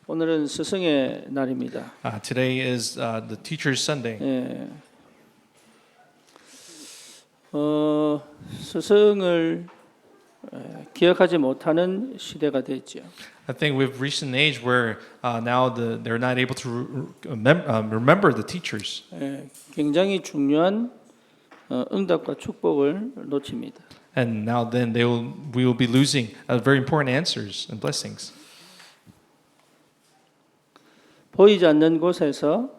오늘은 스승의 날입니다. Today is the Teacher's Sunday. 예. 스승을 기억하지 못하는 시대가 됐죠. I think we've reached an age where now they're not able to remember the teachers. 예. 굉장히 중요한 응답과 축복을 놓칩니다. And now then we will be losing very important answers and blessings. 보이지 않는 곳에서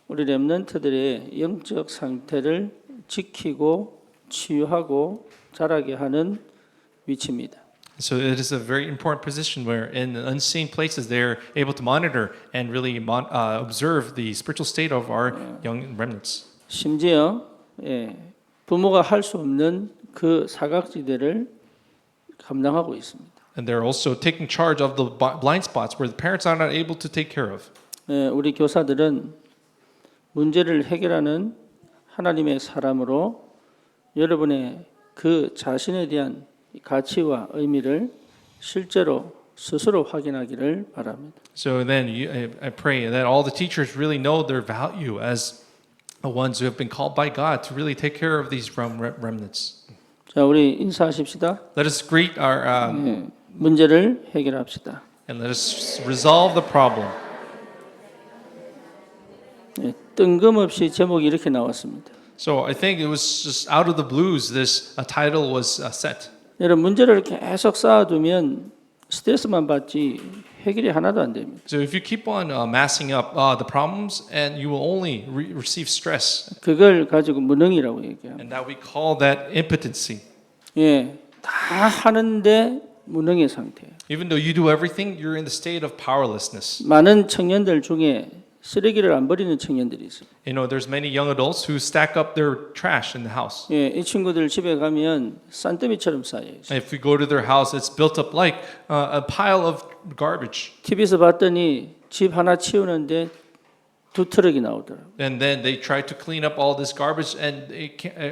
우리 렘넌트들의 영적 상태를 지키고 치유하고 자라게 하는 위치입니다. So it is a very important position where in unseen places they're able to monitor and really observe the spiritual state of our young remnants. 심지어 부모가 할 수 없는 그 사각지대를 감당하고 있습니다. And they're also taking charge of the blind spots where the parents are not able to take care of. 우리 교사들은 문제를 해결하는 하나님의 사람으로 여러분의 그 자신에 대한 가치와 의미를 실제로 스스로 확인하기를 바랍니다. So then I pray that all the teachers really know their value as the ones who have been called by God to really take care of these remnants. 자, 우리 인사하십시다. Let us greet our 문제를 해결합시다. and let us resolve the problem. 뜬금없이 제목이 이렇게 나왔습니다. So I think it was just out of the blues this title was set. 여러분 문제를 계속 쌓아두면 스트레스만 받지 해결이 하나도 안 됩니다. So if you keep on massing up the problems and you will only receive stress. 그걸 가지고 무능이라고 얘기합니다. And that we call that impotency. 예, 다 하는데 무능의 상태예요. Even though you do everything, you're in the state of powerlessness. 많은 청년들 중에 쓰레기를 안 버리는 청년들이 있어요. You know, there's many young adults who stack up their trash in the house. 예, 이 친구들 집에 가면 산더미처럼 쌓여 있어요. If we go to their house, it's built up like a pile of garbage. TV에서 봤더니 집 하나 치우는데 2트럭이 나오더라고요. And then they try to clean up all this garbage, and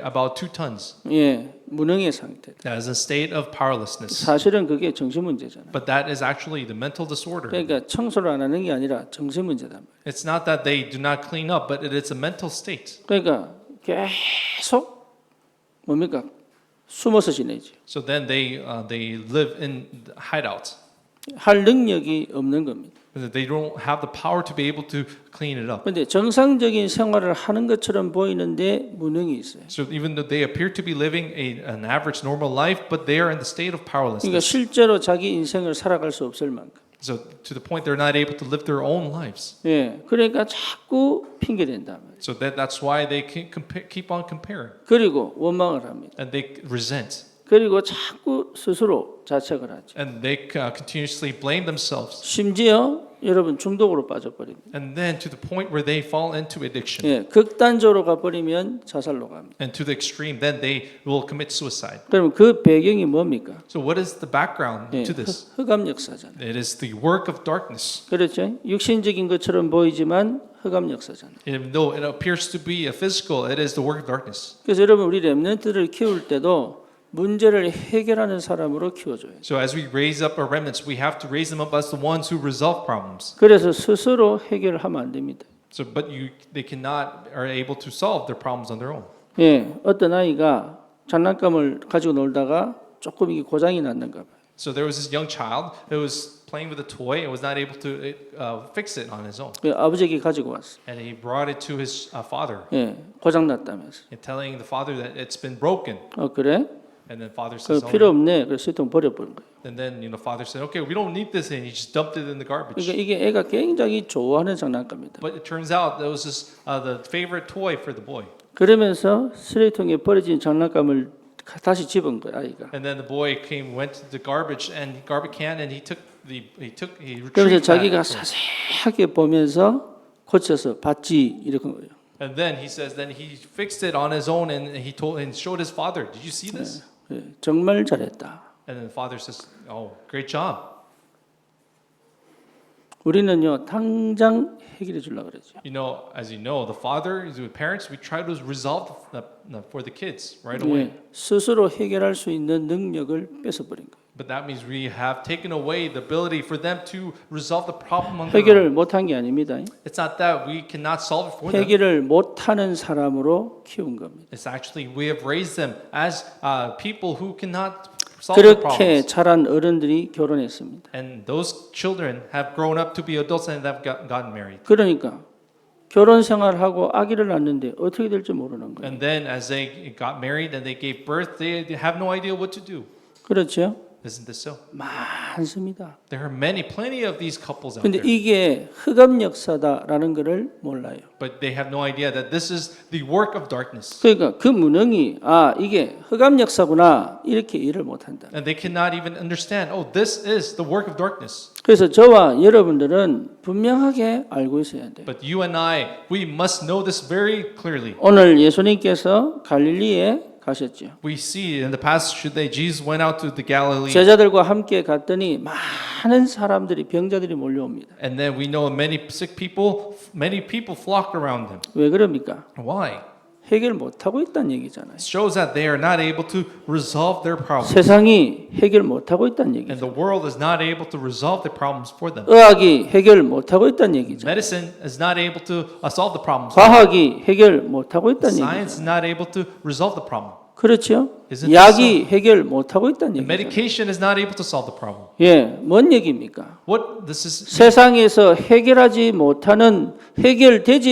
about 2 tons. 예, 무능의 상태. That is a state of powerlessness. 사실은 그게 정신 문제잖아요. But that is actually the mental disorder. 그러니까 청소를 안 하는 게 아니라 정신 문제다. It's not that they do not clean up, but it's a mental state. 그러니까 계속 뭡니까? 숨어서 지내지. So then they live in hideouts. 할 능력이 없는 겁니다. They don't have the power to be able to clean it up. 그런데 정상적인 생활을 하는 것처럼 보이는데 무능이 있어요. So even though they appear to be living an average normal life, but they are in the state of 그러니까 powerlessness. 실제로 자기 인생을 살아갈 수 없을 만큼. So to the point they're not able to live their own lives. 예, 그러니까 자꾸 핑계 댄다 말이에요. So that's why they keep on comparing. 그리고 원망을 합니다. And they resent. 그리고 자꾸 스스로 자책을 하죠. And they continuously blame themselves. 심지어 여러분 중독으로 빠져버립니다. And then to the point where they fall into addiction. 예, 극단적으로 가버리면 자살로 갑니다. And to the extreme, then they will commit suicide. 그러면 그 배경이 뭡니까? So what is the background 예, to this? 흑암 역사잖아요. It is the work of darkness. 그렇죠? 육신적인 것처럼 보이지만 흑암 역사잖아요. Even though it appears to be a physical, it is the work of darkness. 그래서 여러분 우리 렘넌트를 키울 때도 문제를 해결하는 사람으로 키워줘요. So as we raise up our remnants, we have to raise them up as the ones who resolve problems. 그래서 스스로 해결하면 안 됩니다. So, but they cannot are able to solve their problems on their own. 예, 어떤 아이가 장난감을 가지고 놀다가 조금 이게 고장이 났는가 봐요. So there was this young child who was playing with a toy and was not able to fix it on his own. 그 아버지에게 가지고 왔어. And he brought it to his father, 예, 고장 났다면서. and telling the father that it's been broken. 그래? And then father 그 says, 필요 없네. 그래서 쓰통 버려버린 거예요. and then father said, okay, we don't need this, and he just dumped it in the garbage. 그러니까 이게 애가 굉장히 좋아하는 장난감이다. But it turns out that was just the favorite toy for the boy. 그러면서 쓰레기통에 버려진 장난감을 다시 집은 거야 아이가. And then the boy went to the garbage can, and he 그래서 retrieved 자기가 that. 자세하게 보면서 고쳐서 봤지 이렇게 거예요. And then he says, then he fixed it on his own, and he showed his father, did you see this? 예, 정말 잘했다. And then the father says, oh, great job. 우리는요 당장 해결해 주려고 그러죠. As you know, the father, the parents, we try to resolve for the kids right away. 예, 스스로 해결할 수 있는 능력을 뺏어버린 거예요. But that means we have taken away the ability for them to resolve the problem on their 해결을 own. 못한 게 아닙니다. It's not that we cannot solve it for them. 해결을 못하는 사람으로 키운 겁니다. It's actually we have raised them as people who cannot solve the 그렇게 problems. 자란 어른들이 결혼했습니다. And those children have grown up to be adults and have gotten married. 그러니까 결혼 생활하고 아기를 낳는데 어떻게 될지 모르는 거예요. And then as they got married and they gave birth, they have no idea what to do. 그렇죠? Isn't this so? 많습니다. There are plenty of these couples out 근데 there. 이게 흑암 역사다라는 것을 몰라요. But they have no idea that this is the work of darkness. 그러니까 그 무능이 이게 흑암 역사구나 이렇게 이해를 못한다. And they cannot even understand, oh, this is the work of darkness. 그래서 저와 여러분들은 분명하게 알고 있어야 돼요. But you and I, we must know this very clearly. 오늘 예수님께서 갈릴리에 가셨죠. We see in the passage today, Jesus went out to the Galilee. 제자들과 함께 갔더니 많은 사람들이 병자들이 몰려옵니다. And then we know many people flocked around him. 왜 그럽니까? Why? 해결 못하고 있다는 얘기잖아요. It shows that they are not able to resolve their problems. 세상이 해결 못하고 있다는 얘기죠. And the world is not able to resolve their problems for them. 의학이 해결 못하고 있다는 얘기죠. Medicine is not able to solve the problems. 과학이 해결 못하고 있다는 Science 얘기죠. is not able to resolve the problem. 그렇죠? Isn't this 약이 해결 못하고 있다는 And 얘기죠. medication is not able to solve the problem. 예, 뭔 얘기입니까? What this is 세상에서 해결되지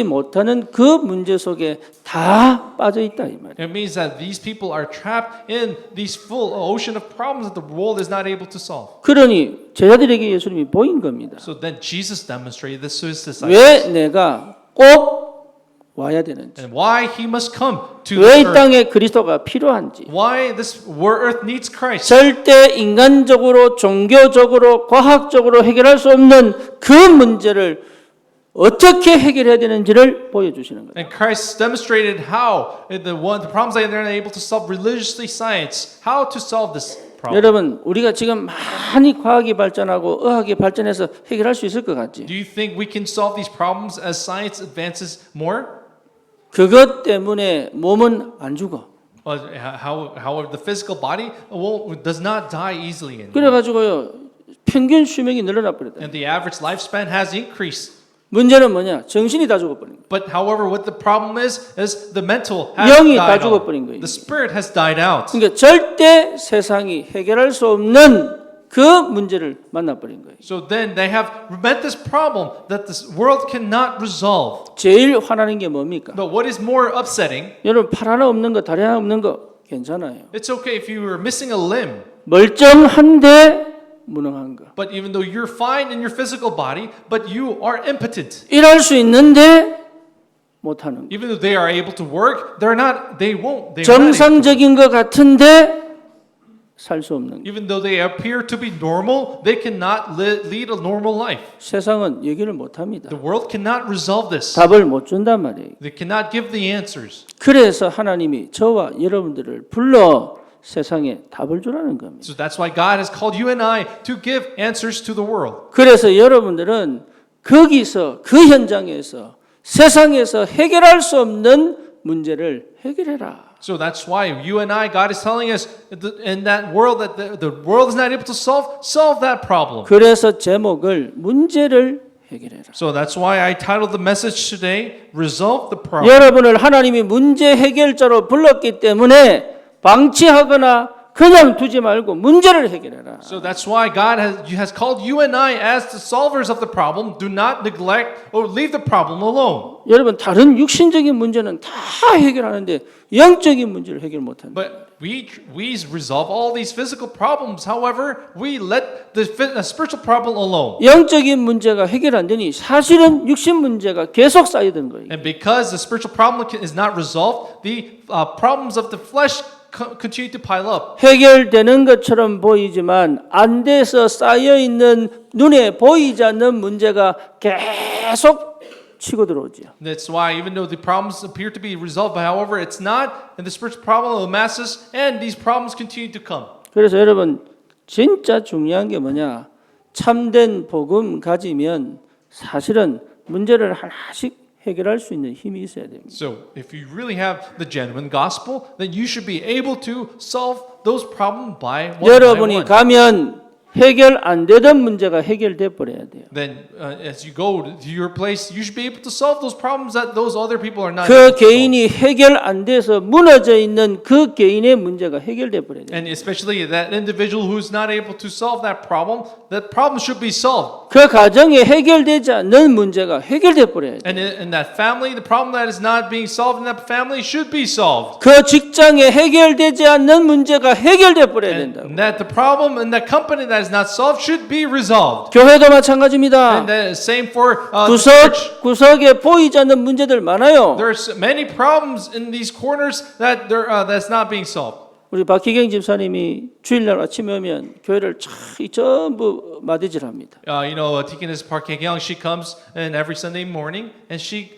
못하는 그 문제 속에 다 빠져 있다 이 말이에요. it means that these people are trapped in these full ocean of problems that the world is not able to solve. 그러니 제자들에게 예수님이 보인 겁니다. So then Jesus demonstrated this to his disciples. 왜 내가 꼭 와야 되는지, And why he must come to 왜 this 이 earth. 땅에 그리스도가 필요한지, Why this earth needs Christ. 절대 인간적으로, 종교적으로, 과학적으로 해결할 수 없는 그 문제를 어떻게 해결해야 되는지를 보여주시는 거예요. And Christ demonstrated how the problems that they're not able to solve religiously science, how to solve this problem. 여러분, 우리가 지금 많이 과학이 발전하고 의학이 발전해서 해결할 수 있을 것 같지? Do you think we can solve these problems as science advances more? 그것 때문에 몸은 안 죽어. However, the physical body does not die easily anymore. 그래가지고요, 평균 수명이 늘어나 버렸다. And the average lifespan has increased. 문제는 뭐냐? 정신이 다 죽어버린 거예요. But however, what the problem is the mental has 영이 다 died 죽어버린 거예요. out. The spirit has died out. 그러니까 절대 세상이 해결할 수 없는 그 문제를 만나버린 거예요. So then they have met this problem that this world cannot resolve. 제일 화나는 게 뭡니까? But what is more upsetting, 여러분 팔 하나 없는 거 다리 하나 없는 거 괜찮아요. it's okay if you were missing a limb. 멀쩡한데 무능한 거. But even though you're fine in your physical body, but you are impotent. 일할 수 있는데 못하는 거. Even though they are able to work, they are not able to. 정상적인 것 같은데 살 수 없는 거. Even though they appear to be normal, they cannot lead a normal life. 세상은 얘기를 못합니다. The world cannot resolve this. 답을 못 준단 말이에요. They cannot give the answers. 그래서 하나님이 저와 여러분들을 불러 세상에 답을 주라는 겁니다. So that's why God has called you and I to give answers to the world. 그래서 여러분들은 거기서 그 현장에서 세상에서 해결할 수 없는 문제를 해결해라. So that's why you and I, God is telling us in that world that the world is not able to solve that problem. 그래서 제목을 문제를 해결해라. So that's why I titled the message today, Resolve the Problem. 여러분을 하나님이 문제 해결자로 불렀기 때문에 방치하거나 그냥 두지 말고 문제를 해결해라. So that's why God has called you and I as the solvers of the problem. Do not neglect or leave the problem alone. 여러분 다른 육신적인 문제는 다 해결하는데 영적인 문제를 해결 못한다. But we resolve all these physical problems. However, we let the spiritual problem alone. 영적인 문제가 해결 안 되니 사실은 육신 문제가 계속 쌓이던 거예요. And because the spiritual problem is not resolved, the problems of the flesh continue to pile up. 해결되는 것처럼 보이지만 안 돼서 쌓여 있는 눈에 보이지 않는 문제가 계속 치고 들어오죠. That's why even though the problems appear to be resolved, but however it's not, and the spiritual problem amasses, and these problems continue to come. 그래서 여러분 진짜 중요한 게 뭐냐? 참된 복음 가지면 사실은 문제를 하나씩 해결할 수 있는 힘이 있어야 됩니다. So, if you really have the genuine gospel, then you should be able to solve those problems by one by 여러분이 one. 가면 해결 안 되던 문제가 해결돼 버려야 돼요. Then, as you go to your place, you should be able to solve those problems that those other people are not 그 able to solve. 개인이 해결 안 돼서 무너져 있는 그 개인의 문제가 해결돼 버려야 돼요. And especially that individual who's not able to solve that problem should be solved. 그 가정에 해결되지 않는 문제가 해결돼 버려야 돼요. And in that family, the problem that is not being solved in that family should be solved. 그 직장에 해결되지 않는 문제가 해결돼 버려야 된다고. And that the problem in that company that is not solved should be resolved. 교회도 마찬가지입니다. And the same for the church. 구석에 보이지 않는 문제들 많아요. There's many problems in these corners that's not being solved. 우리 박희경 집사님이 주일날 아침에 오면 교회를 전부 마디질합니다. Deaconess Park Hae-kyung, she comes in every Sunday morning and she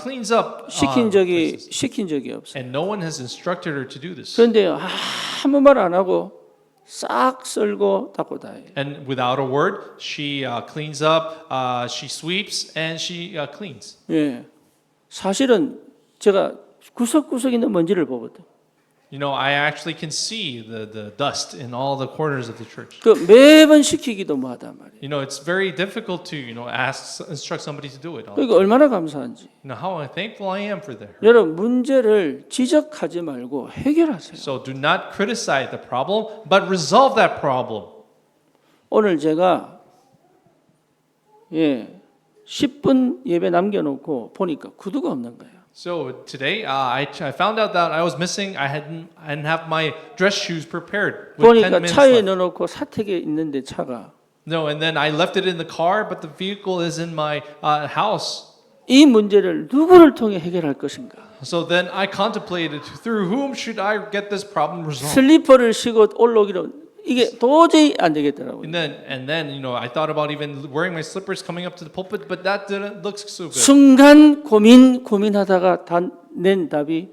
cleans up 시킨 적이 없어요. and no one has instructed her to do this. 그런데 아무 말 안 하고 싹 쓸고 닦고 다해요. And without a word, she cleans up, she sweeps, and she cleans. 예, 사실은 제가 구석구석 있는 먼지를 보거든. I actually can see the dust in all the corners of the church. 그 매번 시키기도 뭐하단 말이에요. It's very difficult to instruct somebody to do it. 그러니까 얼마나 감사한지. How thankful I am for that. 여러분 문제를 지적하지 말고 해결하세요. So do not criticize the problem, but resolve that problem. 오늘 제가 10분 예배 남겨놓고 보니까 구두가 없는 거예요. So today, I found out that I was missing. I didn't have my dress shoes prepared with 10 보니까 minutes 차에 left. 넣어놓고 사택에 있는데 차가 No, and then I left it in the car, but the vehicle is in my house. 이 문제를 누구를 통해 해결할 것인가? So then I contemplated through whom should I get this problem resolved. 슬리퍼를 신고 올라오기로 이게 도저히 안 되겠더라고요. And then I thought about even wearing my slippers coming up to the pulpit, but that didn't look so good. 순간 고민하다가 낸 답이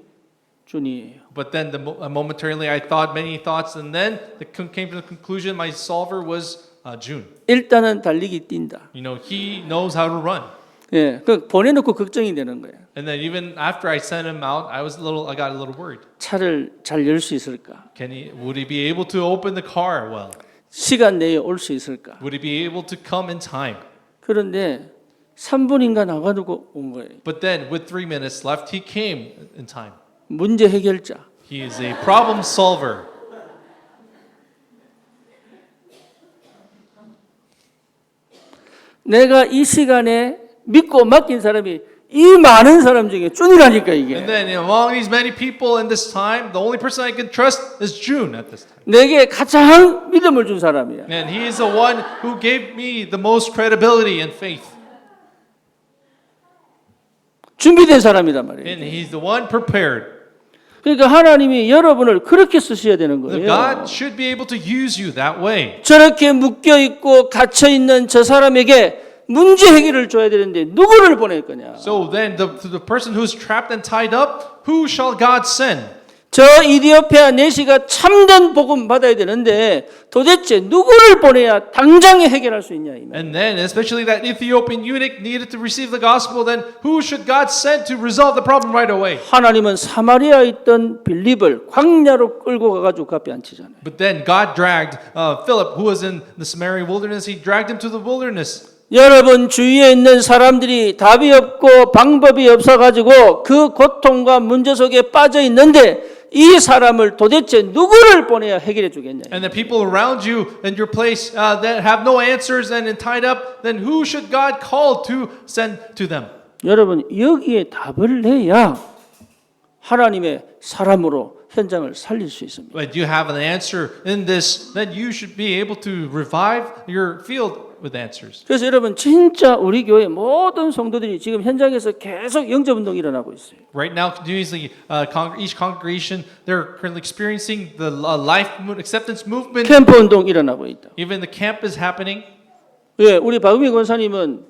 준이에요. But then momentarily I thought many thoughts, and then came to the conclusion my solver was June. 일단은 달리기 뛴다. He knows how to run. 예, 그 보내놓고 걱정이 되는 거예요. And then even after I sent him out, I got a little worried. 차를 잘 열 수 있을까? Would he be able to open the car well? 시간 내에 올 수 있을까? Would he be able to come in time? 그런데 3분인가 나가두고 온 거예요. But then with 3 minutes left, he came in time. 문제 해결자. He is a problem solver. 내가 이 시간에 믿고 맡긴 사람이 이 많은 사람 중에 준이라니까 이게. And then among these many people in this time, the only person I can trust is June at this time. 내게 가장 믿음을 준 사람이야. And he is the one who gave me the most credibility and faith. 준비된 사람이란 말이에요. And he's the one prepared. 그러니까 하나님이 여러분을 그렇게 쓰셔야 되는 God 거예요. should be able to use you that way. 저렇게 묶여 있고 갇혀 있는 저 사람에게 문제 해결을 줘야 되는데 누구를 보낼 거냐? So then the person who's trapped and tied up, who shall God send? 저 이디오피아 내시가 참된 복음 받아야 되는데 도대체 누구를 보내야 당장에 해결할 수 있냐 이 말. And then, especially that Ethiopian eunuch needed to receive the gospel, then who should God send to resolve the problem right away? 하나님은 사마리아에 있던 빌립을 광야로 끌고 가가지고 그 앞에 앉히잖아요. But then God dragged Philip, who was in the Samaritan wilderness, he dragged him to the wilderness. 여러분 주위에 있는 사람들이 답이 없고 방법이 없어가지고 그 고통과 문제 속에 빠져 있는데 이 사람을 도대체 누구를 보내야 해결해 주겠냐? And the people around you in your place that have no answers and tied up, then who should God call to send to them? 여러분 여기에 답을 내야 하나님의 사람으로 현장을 살릴 수 있습니다. But you have an answer in this, then you should be able to revive your field with answers. 그래서 여러분 진짜 우리 교회 모든 성도들이 지금 현장에서 계속 영접 운동이 일어나고 있어요. Right now, continuously, each congregation, they're currently experiencing the life acceptance movement. 캠프 운동 일어나고 있다. Even the camp is happening. 예, 우리 박은미 권사님은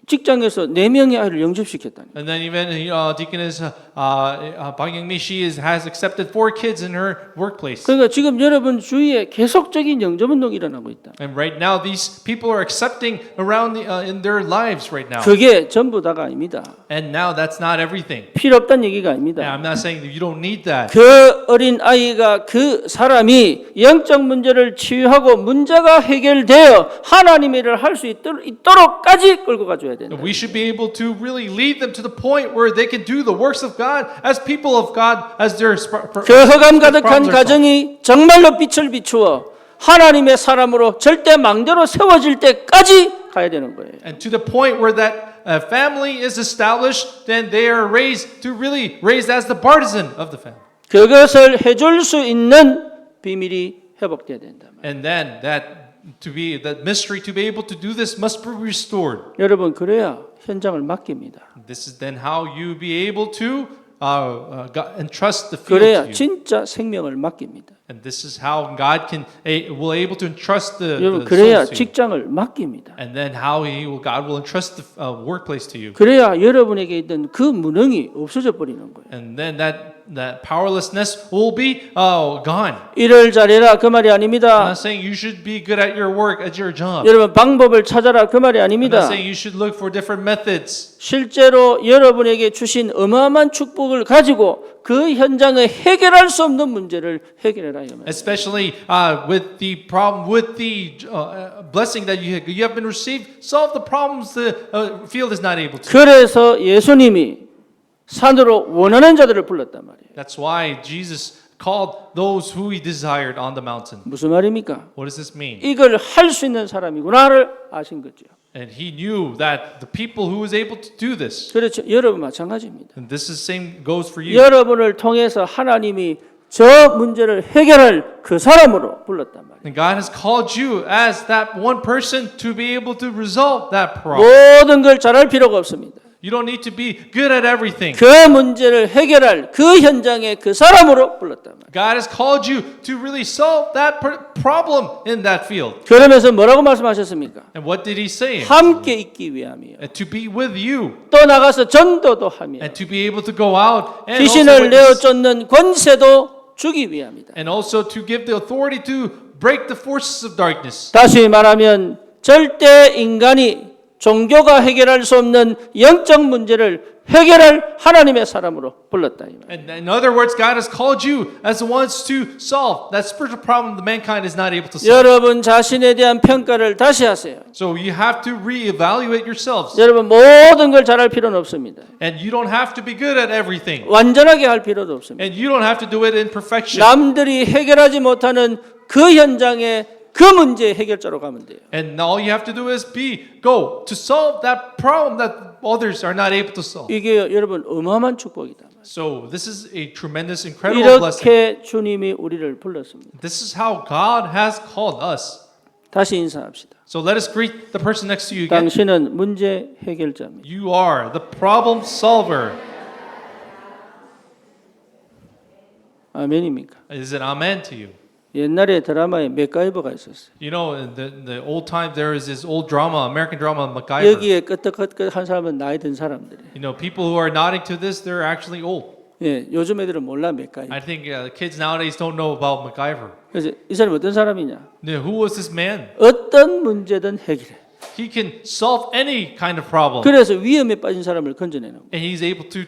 직장에서 4명의 아이를 영접시켰다니. And then even Deaconess Bang Young-mi, has accepted 4 kids in her workplace. 그러니까 지금 여러분 주위에 계속적인 영접운동이 일어나고 있다. And right now, these people are accepting around in their lives right now. 그게 전부 다가 아닙니다. And now that's not everything. 필요 없다는 얘기가 And 아닙니다. I'm not saying that you don't need that. 그 어린 아이가 그 사람이 영적 문제를 치유하고 문제가 해결되어 하나님의 일을 할 수 있도록까지 끌고 가줘야 된다. We should be able to really lead them to the point where they can do the works of God as people of God as their 그 흑암 가득한 가정이 정말로 빛을 비추어 하나님의 사람으로 절대 망대로 세워질 때까지 가야 되는 거예요. And to the point where that family is established, then they are raised to really raised as the partisan of the family. 그것을 해줄 수 있는 비밀이 회복돼야 된다. And then that mystery to be able to do this must be restored. 여러분 그래야 현장을 맡깁니다. This is then how you be able to entrust the field 그래야 to you. 진짜 생명을 맡깁니다. And this is how God will able to entrust the 여러분 souls 그래야 to you. 직장을 맡깁니다. And then how God will entrust the workplace to you. 그래야 여러분에게 있던 그 무능이 없어져 버리는 거예요. And then that powerlessness will be gone. 일을 잘해라 그 말이 I'm 아닙니다. not saying you should be good at your work, at your job. 여러분 방법을 찾아라 그 말이 I'm not 아닙니다. saying you should look for different methods. 실제로 여러분에게 주신 어마어마한 축복을 가지고 그 현장에 해결할 수 없는 문제를 해결해라 이 말이에요. Especially with the problem, with the blessing that you have been received, solve the problems the field is not able to. 그래서 예수님이 산으로 원하는 자들을 불렀단 말이에요. That's why Jesus called those who he desired on the mountain. 무슨 말입니까? What does this mean? 이걸 할 수 있는 사람이구나를 아신 거죠. And he knew that the people who was able to do this, 그렇죠. 여러분 마찬가지입니다. and this is same goes for you. 여러분을 통해서 하나님이 저 문제를 해결할 그 사람으로 불렀단 말이에요. And God has called you as that one person to be able to resolve that problem. 모든 걸 잘할 필요가 없습니다. You don't need to be good at everything. 그 문제를 해결할 그 현장에 그 사람으로 불렀단 말이에요. God has called you to really solve that problem in that field. 그러면서 뭐라고 말씀하셨습니까? And what did he say? 함께 있기 위함이요. And to be with you. 또 나가서 전도도 하며 And to be able to go out and also 귀신을 내어 witness. 쫓는 권세도 주기 위함이다. And also to give the authority to break the forces of darkness. 다시 말하면 절대 인간이 종교가 해결할 수 없는 영적 문제를 해결할 하나님의 사람으로 불렀다. 이 말이에요. And in other words, God has called you as the ones to solve that spiritual problem that mankind is not able to solve. 여러분 자신에 대한 평가를 다시 하세요. So you have to reevaluate yourselves. 여러분 모든 걸 잘할 필요는 없습니다. And you don't have to be good at everything. 완전하게 할 필요도 없습니다. And you don't have to do it in perfection. 남들이 해결하지 못하는 그 현장에 그 문제의 해결자로 가면 돼요. And all you have to do is go to solve that problem that others are not able to solve. 이게 여러분 어마어마한 축복이다. So this is a tremendous, incredible blessing. 이렇게 주님이 우리를 불렀습니다. This is how God has called us. 다시 인사합시다. So let us greet the person next to you again. 당신은 문제 해결자입니다. You are the problem solver. 아멘입니까? Is it amen to you? 옛날에 드라마에 맥가이버가 있었어요. You know, in the old time, there is this old drama, American drama, MacGyver. 여기에 끄떡끄떡한 사람은 나이 든 사람들이. You know, people who are nodding to this, they're actually old. 예, 요즘 애들은 몰라 맥가이버. I think the kids nowadays don't know about MacGyver. 그래서 이 사람이 어떤 사람이냐? Who was this man? 어떤 문제든 해결해. He can solve any kind of problem. 그래서 위험에 빠진 사람을 건져내는 거예요. And he's able to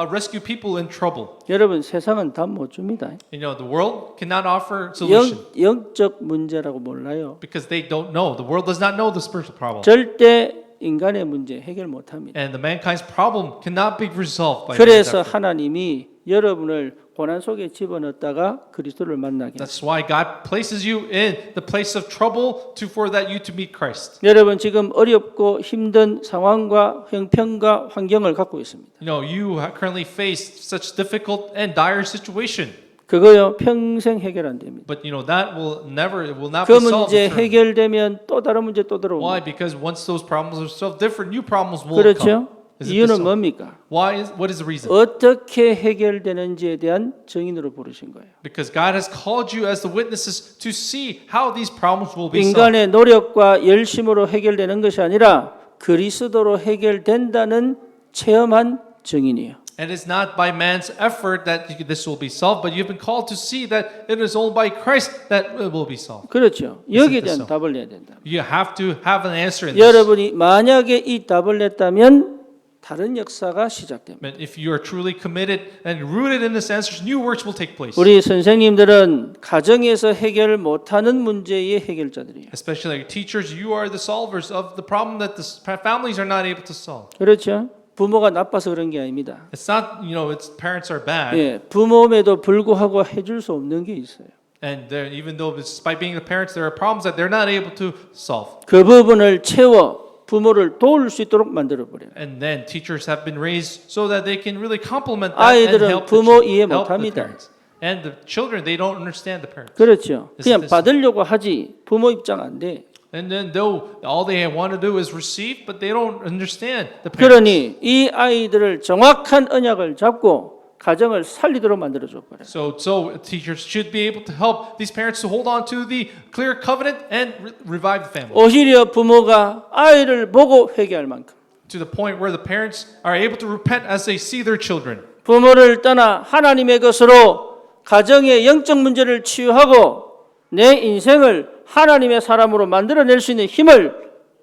rescue people in trouble. 여러분 세상은 답 못 줍니다. You know, the world cannot offer solution 영적 문제라고 몰라요. because they don't know. The world does not know the spiritual problem. 절대 인간의 문제 해결 못 합니다. And the mankind's problem cannot be resolved by 그래서 man's effort. 하나님이 여러분을 고난 속에 집어넣었다가 그리스도를 만나게 합니다. That's why God places you in the place of trouble for that you to meet Christ. 여러분 지금 어렵고 힘든 상황과 형편과 환경을 갖고 있습니다. You know, you currently face such difficult and dire situation. 그거요 평생 해결 안 됩니다. But you know that will not 그 be solved. 문제 eternally. 해결되면 또 다른 문제 또 Why? 들어옵니다. Because once those problems are solved, different new problems will 그렇죠? come. Is it 이유는 this? 뭡니까? What is the reason? 어떻게 해결되는지에 대한 증인으로 부르신 거예요. Because God has called you as the witnesses to see how these problems will be solved. 인간의 노력과 열심으로 해결되는 것이 아니라 그리스도로 해결된다는 체험한 증인이에요. And it's not by man's effort that this will be solved, but you've been called to see that it is only by Christ that it will be solved. 그렇죠. 여기에 this 대한 so? 답을 내야 된다. You have to have an answer in this. 여러분이 만약에 이 답을 냈다면 다른 역사가 시작됩니다. But if you are truly committed and rooted in this answer, new works will take place. 우리 선생님들은 가정에서 해결 못하는 문제의 해결자들이에요. Especially like teachers, you are the solvers of the problem that the families are not able to solve. 그렇죠. 부모가 나빠서 그런 게 아닙니다. It's not, it's parents are bad. 예, 부모임에도 불구하고 해줄 수 없는 게 있어요. And even though despite being the parents, there are problems that they're not able to solve. 그 부분을 채워 부모를 도울 수 있도록 만들어 버려요. And then teachers have been raised so that they can really complement that and 아이들은 help 부모 the, 이해 help the 못합니다. parents. And the children, they don't understand the parents. 그렇죠. 그냥 this- 받으려고 하지 부모 입장 안 돼. And then though all they want to do is receive, but they don't understand the parents. 그러니 이 아이들을 정확한 언약을 잡고 가정을 살리도록 만들어 줘 버려요. So teachers should be able to help these parents to hold on to the clear covenant and revive the family. 오히려 부모가 아이를 보고 회개할 만큼 To the point where the parents are able to repent as they see their children. 부모를 떠나 하나님의 것으로 가정의 영적 문제를 치유하고 내 인생을 하나님의 사람으로 만들어낼 수 있는 힘을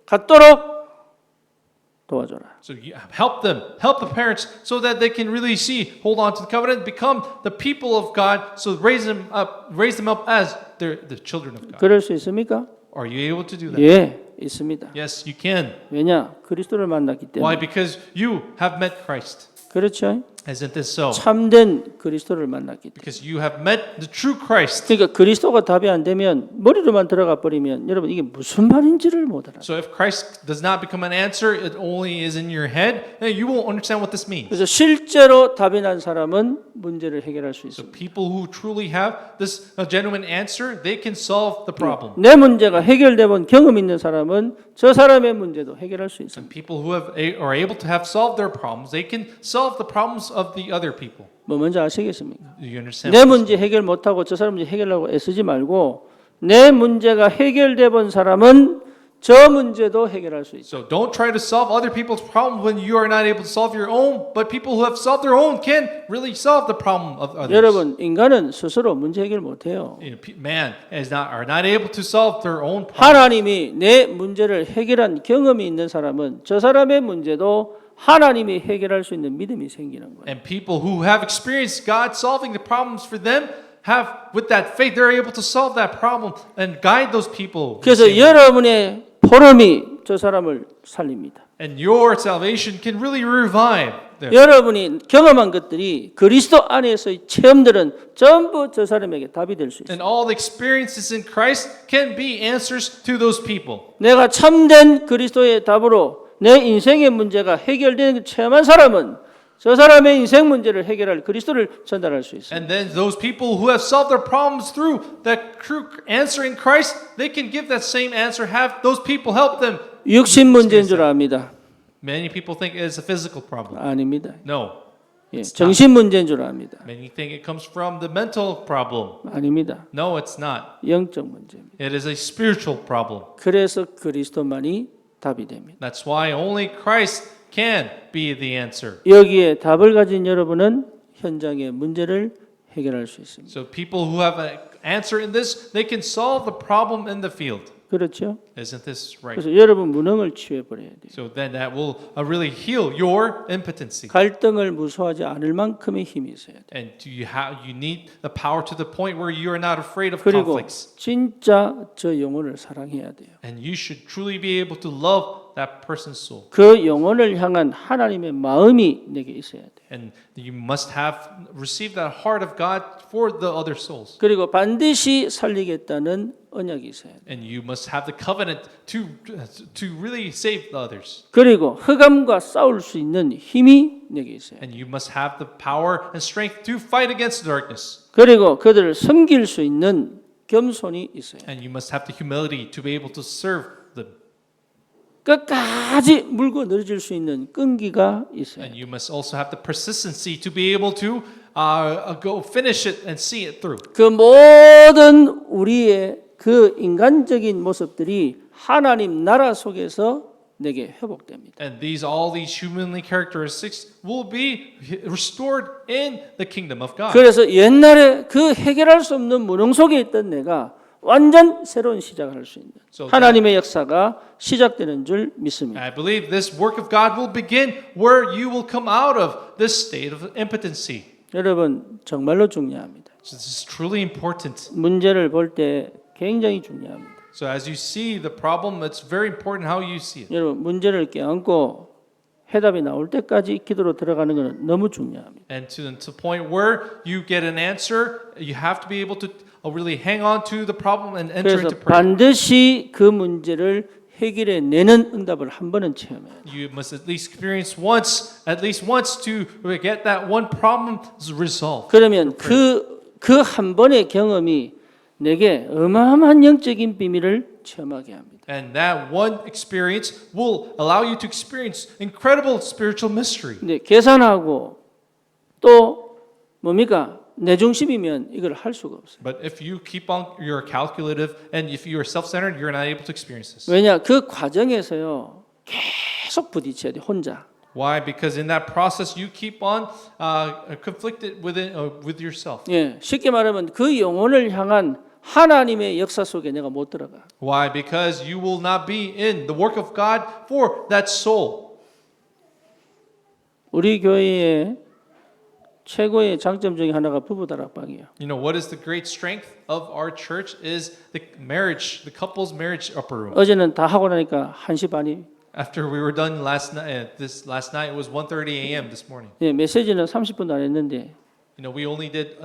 갖도록 도와줘라. So you help the parents so that they can really see, hold on to the covenant, become the people of God. So raise them up as the children of God. 그럴 수 있습니까? Are you able to do that? 예, 있습니다. Yes, you can. 왜냐? 그리스도를 만났기 Why? 때문에. Because you have met Christ. 그렇죠? Isn't this so? 참된 그리스도를 만났기 때문에. Because you have met the true Christ. 그러니까 그리스도가 답이 안 되면 머리로만 들어가 버리면 여러분 이게 무슨 말인지를 못 알아요. So if Christ does not become an answer, it only is in your head, then you won't understand what this means. 그래서 실제로 답이 난 사람은 문제를 해결할 수 So 있습니다. people who truly have this genuine answer, they can solve the problem. 내 문제가 해결돼 본 경험 있는 사람은 저 사람의 문제도 해결할 수 있습니다. And people who are able to have solved their problems, they can solve the problems of the other people. 뭐 뭔지 아시겠습니까? Do you understand? 내 문제 해결 못하고 저 사람 문제 해결하고 애쓰지 말고 내 문제가 해결돼 본 사람은 저 문제도 해결할 수 있어요. So don't try to solve other people's problems when you are not able to solve your own, but people who have solved their own can really solve the problem of others. 여러분 인간은 스스로 문제 해결 못해요. Man are not able to solve their own problems. 하나님이 내 문제를 해결한 경험이 있는 사람은 저 사람의 문제도 하나님이 해결할 수 있는 믿음이 생기는 거예요. And people who have experienced God solving the problems for them have, with that faith, they're able to solve that problem and guide those people. 그래서 여러분의 포럼이 저 사람을 살립니다. And your salvation can really revive them. 여러분이 경험한 것들이 그리스도 안에서의 체험들은 전부 저 사람에게 답이 될 수 있어요. And all the experiences in Christ can be answers to those people. 내가 참된 그리스도의 답으로 내 인생의 문제가 해결되는 걸 체험한 사람은 저 사람의 인생 문제를 해결할 그리스도를 전달할 수 있어요. And then those people who have solved their problems through that true answer in Christ, they can give that same answer, have those people help them. 육신 문제인 줄 압니다. Many people think it's a physical problem. 아닙니다. No. 예, 정신 문제인 줄 압니다. Many think it comes from the mental problem. 아닙니다. No, it's not. 영적 문제입니다. It is a spiritual problem. 그래서 그리스도만이 답이 됩니다. That's why only Christ can be the answer. 여기에 답을 가진 여러분은 현장의 문제를 해결할 수 있습니다. So people who have an answer in this, they can solve the problem in the field. 그렇죠? Isn't this right? 그래서 여러분 무능을 치유해 버려야 돼요. So then that will really heal your impotency. 갈등을 무서워하지 않을 만큼의 힘이 있어야 돼요. And you need the power to the point where you are not afraid of 그리고 conflicts. 진짜 저 영혼을 사랑해야 돼요. And you should truly be able to love that person's soul. 그 영혼을 향한 하나님의 마음이 내게 있어야 돼요. And you must have received that heart of God for the other souls. 그리고 반드시 살리겠다는 언약이 있어야 돼요. And you must have the covenant to really save the others. 그리고 흑암과 싸울 수 있는 힘이 내게 있어요. And you must have the power and strength to fight against darkness. 그리고 그들을 섬길 수 있는 겸손이 있어요. And you must have the humility to be able to serve them. 끝까지 물고 늘어질 수 있는 끈기가 있어요. And you must also have the persistency to be able to go finish it and see it through. 그 모든 우리의 그 인간적인 모습들이 하나님 나라 속에서 내게 회복됩니다. And all these humanly characteristics will be restored in the kingdom of God. 그래서 옛날에 그 해결할 수 없는 무능 속에 있던 내가 완전 새로운 시작을 할 수 있는 하나님의 역사가 시작되는 줄 믿습니다. I believe this work of God will begin where you will come out of this state of impotency. 여러분 정말로 중요합니다. So this is truly important. 문제를 볼 때 굉장히 중요합니다. So as you see the problem, it's very important how you see it. 여러분 문제를 껴안고 해답이 나올 때까지 기도로 들어가는 것은 너무 중요합니다. And to the point where you get an answer, you have to be able to really hang on to the problem and enter 그래서 into prayer. 반드시 그 문제를 해결해 내는 응답을 한 번은 체험해야 돼요. You must at least experience at least once to get that one problem resolved. 그러면 그 한 번의 경험이 내게 어마어마한 영적인 비밀을 체험하게 합니다. And that one experience will allow you to experience incredible spiritual mystery. 근데 계산하고 또 뭡니까? 내 중심이면 이걸 할 수가 없어요. But if you keep on, you're calculative, and if you are self-centered, you're not able to experience this. 왜냐? 그 과정에서요 계속 부딪혀야 돼 혼자. Why? Because in that process, you keep on conflicted with yourself. 예, 쉽게 말하면 그 영혼을 향한 하나님의 역사 속에 내가 못 들어가. Why? Because you will not be in the work of God for that soul. 우리 교회의 최고의 장점 중에 하나가 부부 다락방이에요. You know what is the great strength of our church is the couple's marriage upper room. 어제는 다 하고 나니까 1시 반이. After we were done last night, it was 1:30 a.m. this morning. 예, 메시지는 30분도 안 했는데. You know, we only did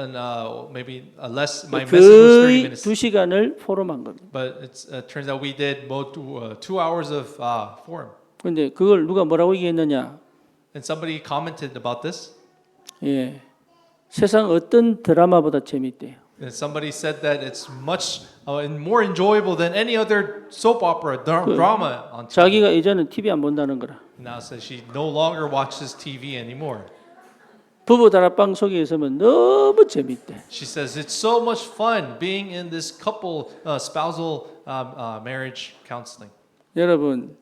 maybe less. My message was 30 거의 minutes. 2시간을 포럼한 겁니다. But it turns out we did about 2 hours of forum. 근데 그걸 누가 뭐라고 얘기했느냐? And somebody commented about this. 예, 세상 어떤 드라마보다 재밌대요. And somebody said that it's much more enjoyable than any other soap opera drama on TV. 자기가 이제는 TV 안 본다는 거라. Now says she no longer watches TV anymore. 부부 다락방 속에 있으면 너무 재밌대. She says it's so much fun being in this couple spousal marriage counseling. 여러분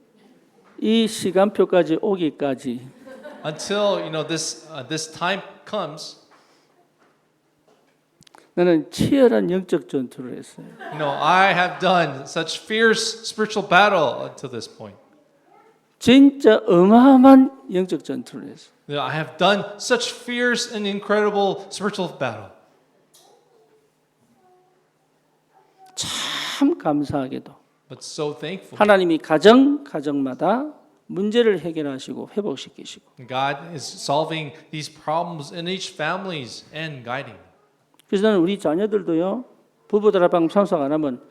이 시간표까지 오기까지 Until this time comes. 나는 치열한 영적 전투를 했어요. I have done such fierce spiritual battle until this point. 진짜 어마어마한 영적 전투를 했어요. I have done such fierce and incredible spiritual battle. 참 감사하게도 But so thankful. 하나님이 가정마다 문제를 해결하시고 회복시키시고 God is solving these problems in each families and guiding them. 그래서 나는 우리 자녀들도요 부부 다락방 참석 안 하면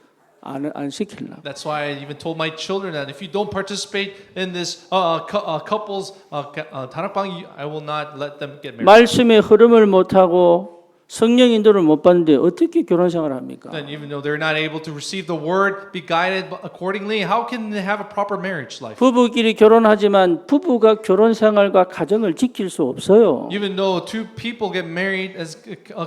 안 시킬라. That's why I even told my children that if you don't participate in this couples 다락방, I will not let them get married. 말씀의 흐름을 못 하고 성령 인도를 못 받는데 어떻게 결혼 생활을 합니까? And even though they're not able to receive the word, be guided accordingly, how can they have a proper marriage life? 부부끼리 결혼하지만 부부가 결혼 생활과 가정을 지킬 수 없어요. Even though two people get married as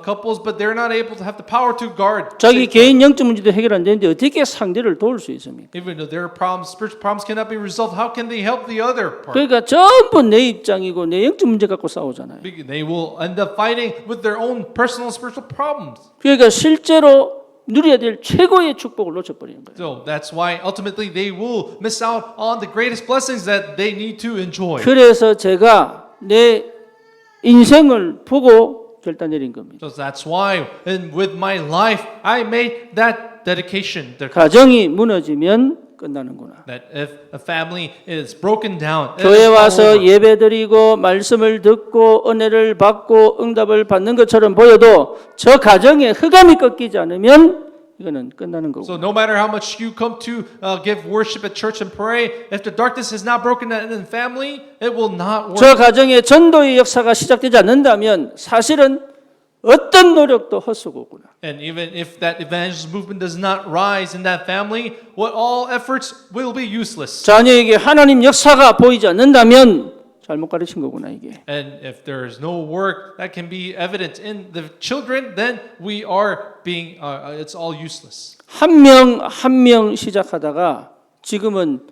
couples, but they're not able to have the power to guard. 자기 개인 영적 문제도 해결 안 되는데 어떻게 상대를 도울 수 있습니까? Even though their problems, spiritual problems cannot be resolved, how can they help the other part? 그러니까 전부 내 입장이고 내 영적 문제 갖고 싸우잖아요. They will end up fighting with their own personal spiritual problems. 그러니까 실제로 누려야 될 최고의 축복을 놓쳐버리는 거예요. So that's why ultimately they will miss out on the greatest blessings that they need to enjoy. 그래서 제가 내 인생을 보고 결단 내린 겁니다. So that's why, and with my life, I made that dedication. 가정이 무너지면 끝나는구나. That if a family is broken down, 교회 와서 예배드리고 말씀을 듣고 은혜를 받고 응답을 받는 것처럼 보여도 저 가정에 흑암이 꺾이지 않으면 이거는 끝나는 거고. So no matter how much you come to give worship at church and pray, if the darkness is not broken in the family, it will not work. 저 가정에 전도의 역사가 시작되지 않는다면 사실은 어떤 노력도 헛수고구나. And even if that evangelist movement does not rise in that family, all efforts will be useless. 자녀에게 하나님 역사가 보이지 않는다면 잘못 가르친 거구나 이게. And if there is no work that can be evident in the children, then we are being, it's all useless. 한 명 한 명 시작하다가 지금은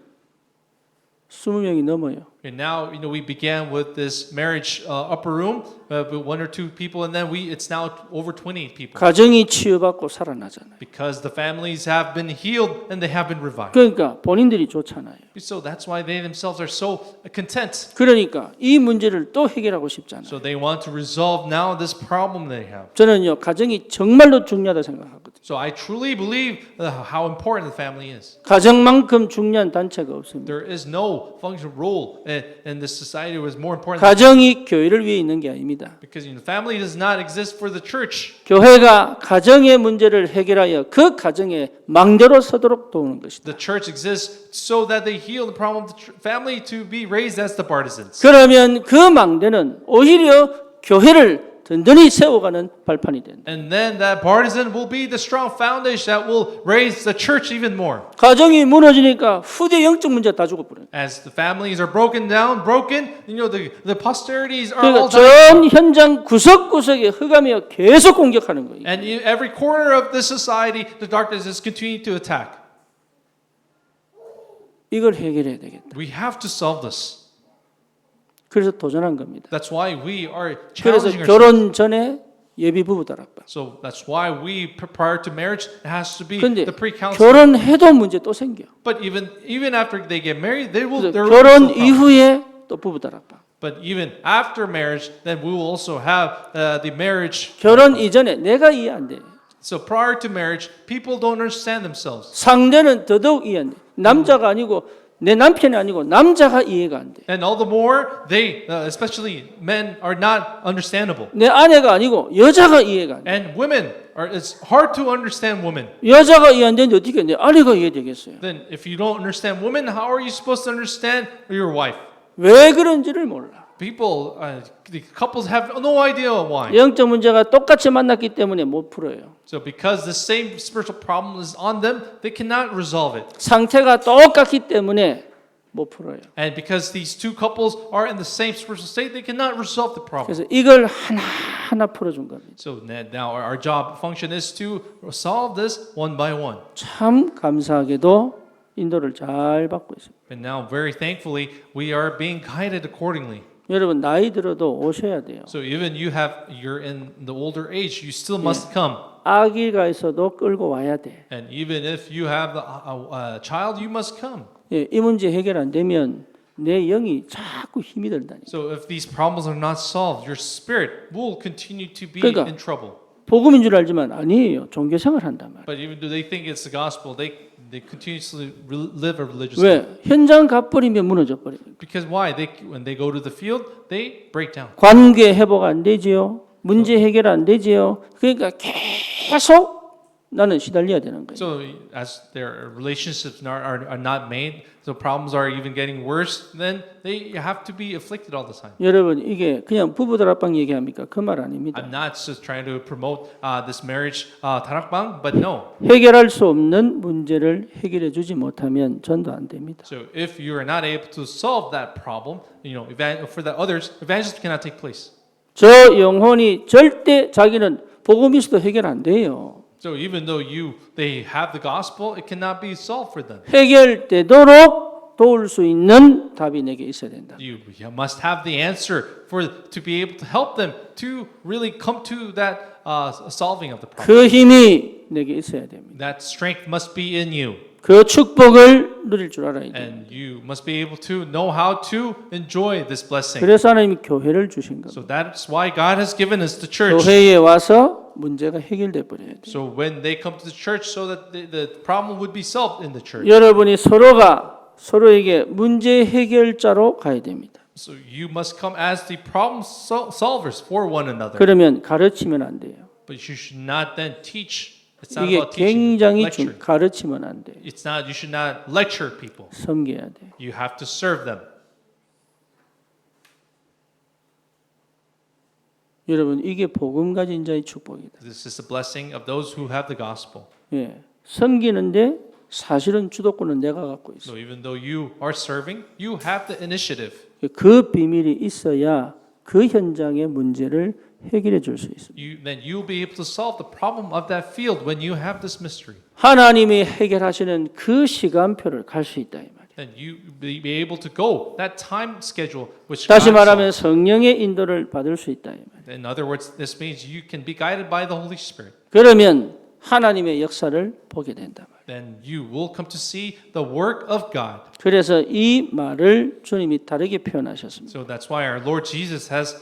20명이 넘어요. And now, we began with this marriage upper room with one or two people, and then it's now over 20 people 가정이 치유받고 살아나잖아요. because the families have been healed and they have been revived. 그러니까 본인들이 좋잖아요. So that's why they themselves are so content. 그러니까 이 문제를 또 해결하고 싶잖아요. So they want to resolve now this problem they have. 저는요, 가정이 정말로 중요하다 생각하거든요. So I truly believe how important the family is. 가정만큼 중요한 단체가 없습니다. There is no functional role in this society was more important 가정이 교회를 위해 있는 게 아닙니다. because family does not exist for the church. 교회가 가정의 문제를 해결하여 그 가정의 망대로 서도록 도우는 것이다. The church exists so that they heal the problem of the family to be raised as the partisans. 그러면 그 망대는 오히려 교회를 든든히 세워가는 발판이 된다. And then that partisan will be the strong foundation that will raise the church even more. 가정이 무너지니까 후대 영적 문제 다 죽어버려요. As the families are broken, the posterities are 그러니까 all dying. 전 현장 구석구석에 흑암이 계속 공격하는 거예요. And every corner of the society, the darkness is continuing to attack. 이걸 해결해야 되겠다. We have to solve this. 그래서 도전한 겁니다. That's why we are 그래서 challenging ourselves. 결혼 전에 예비 부부 다락방. So that's why prior to marriage, it has to be 근데 the pre-counseling. 결혼해도 문제 또 생겨. But even after they get married, there will 결혼 이후에 또 부부 다락방. But even after marriage, then we will also have the marriage. 결혼 이전에 내가 이해 안 돼. So prior to marriage, people don't understand themselves. 상대는 더더욱 이해 안 돼. 남자가 아니고 내 남편이 아니고 남자가 이해가 안 돼. And all the more, they, especially men, are not understandable. 내 아내가 아니고 여자가 이해가 안 돼. And women, it's hard to understand women. 여자가 이해 안 되는데 어떻게 내 아내가 이해되겠어요? Then if you don't understand women, how are you supposed to understand your wife? 왜 그런지를 몰라. People, the couples have no idea why. 영적 문제가 똑같이 만났기 때문에 못 풀어요. So because the same spiritual problem is on them, they cannot resolve it. 상태가 똑같기 때문에 못 풀어요. And because these two couples are in the same spiritual state, they cannot resolve the problem. 그래서 이걸 하나하나 풀어준 겁니다. So now our job function is to solve this one by one. 참 감사하게도 인도를 잘 받고 있습니다. And now very thankfully, we are being guided accordingly. 여러분 나이 들어도 오셔야 돼요. So even you're in the older age, you still must come. 아기가 있어도 끌고 와야 돼. And even if you have a child, you must come. 예, 이 문제 해결 안 되면 내 영이 자꾸 힘이 들다니. So if these problems are not solved, your spirit will continue to be 그러니까 in trouble. 복음인 줄 알지만 아니에요. 종교 생활 한단 말이에요. But even though they think it's the gospel, they continuously live a religious 왜? life. 현장 가버리면 무너져 버려요. Because why? When they go to the field, they break down. 관계 회복 안 되지요. 문제 해결 안 되지요. 그러니까 계속 나는 시달려야 되는 거예요. So as their relationships are not made, so problems are even getting worse, then they have to be afflicted all the time. 여러분 이게 그냥 부부들 합방 얘기합니까? 그 말 아닙니다. I'm not just trying to promote this marriage tarakbang, but no. 해결할 수 없는 문제를 해결해 주지 못하면 전도 안 됩니다. So if you are not able to solve that problem, for the others, evangelism cannot take place. 저 영혼이 절대 자기는 복음이스도 해결 안 돼요. So even though they have the gospel, it cannot be solved for them. 해결되도록 도울 수 있는 답이 내게 있어야 된다. You must have the answer to be able to help them to really come to that solving of the problem. 그 힘이 내게 있어야 됩니다. That strength must be in you. 그 축복을 누릴 줄 알아야 돼요. And you must be able to know how to enjoy this blessing. 그래서 하나님이 교회를 주신 겁니다. So that's why God has given us the church. 교회에 와서 문제가 해결돼 버려야 돼요. So when they come to the church, so that the problem would be solved in the church. 여러분이 서로에게 문제 해결자로 가야 됩니다. So you must come as the problem solvers for one another. 그러면 가르치면 안 돼요. But you should not then teach. It's not 이게 about teaching, 굉장히 lecturing. 가르치면 안 돼요. You should not lecture people. 섬겨야 돼요. You have to serve them. 여러분 이게 복음 가진 자의 축복이다. This is the blessing of those who have the gospel. 예, 섬기는데 사실은 주도권은 내가 갖고 있어. So even though you are serving, you have the initiative. 그 비밀이 있어야 그 현장의 문제를 해결해 줄 수 있습니다. Then you'll be able to solve the problem of that field when you have this mystery. 하나님이 해결하시는 그 시간표를 갈 수 있다 이 말이에요. then you be able to go that time schedule which 다시 God 말하면 saw. 성령의 인도를 받을 수 있다. 이 말이에요. In other words, this means you can be guided by the Holy Spirit. 그러면 하나님의 역사를 보게 된다. Then you will come to see the work of God. 그래서 이 말을 주님이 다르게 표현하셨습니다. So that's why our Lord Jesus has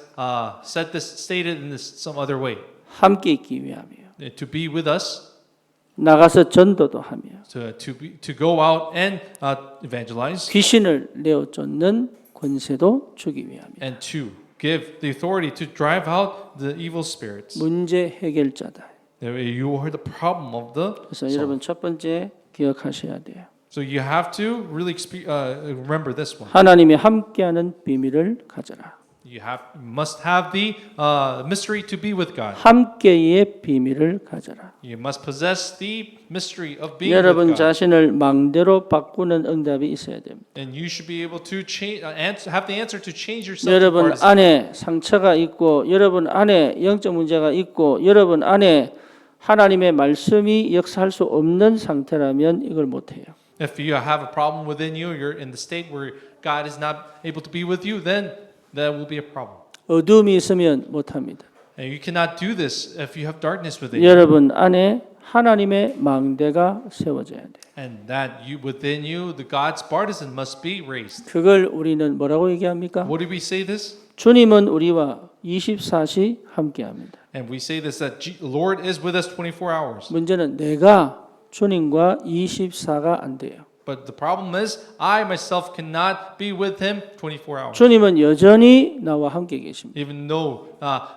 said this, stated in this some other way. 함께 있기 위함이요. To be with us, 나가서 전도도 하며 to go out and evangelize, 귀신을 내어 쫓는 권세도 주기 위함이요. and to give the authority to drive out the evil spirits. 문제 해결자다. You are the problem of the 그래서 soul. 여러분 첫 번째 기억하셔야 돼요. So you have to really remember this one. 하나님이 함께하는 비밀을 가져라. You must have the mystery to be with God. 함께의 비밀을 가져라. You must possess the mystery of being 여러분 with God. 자신을 망대로 바꾸는 응답이 있어야 됩니다. And you should be able to change, have the answer to change yourself. 여러분 안에 상처가 있고 여러분 안에 영적 문제가 있고 여러분 안에 하나님의 말씀이 역사할 수 없는 상태라면 이걸 못해요. If you have a problem within you, you're in the state where God is not able to be with you, then that will be a problem. 어둠이 있으면 못합니다. And you cannot do this if you have darkness within you. 여러분 안에 하나님의 망대가 세워져야 돼요. And that you within you, the God's partisan must be raised. 그걸 우리는 뭐라고 얘기합니까? What did we say this? 주님은 우리와 24시 함께합니다. And we say this that the Lord is with us 24 hours. 문제는 내가 주님과 24가 안 돼요. But the problem is I myself cannot be with him 24 hours. 주님은 여전히 나와 함께 계십니다. Even though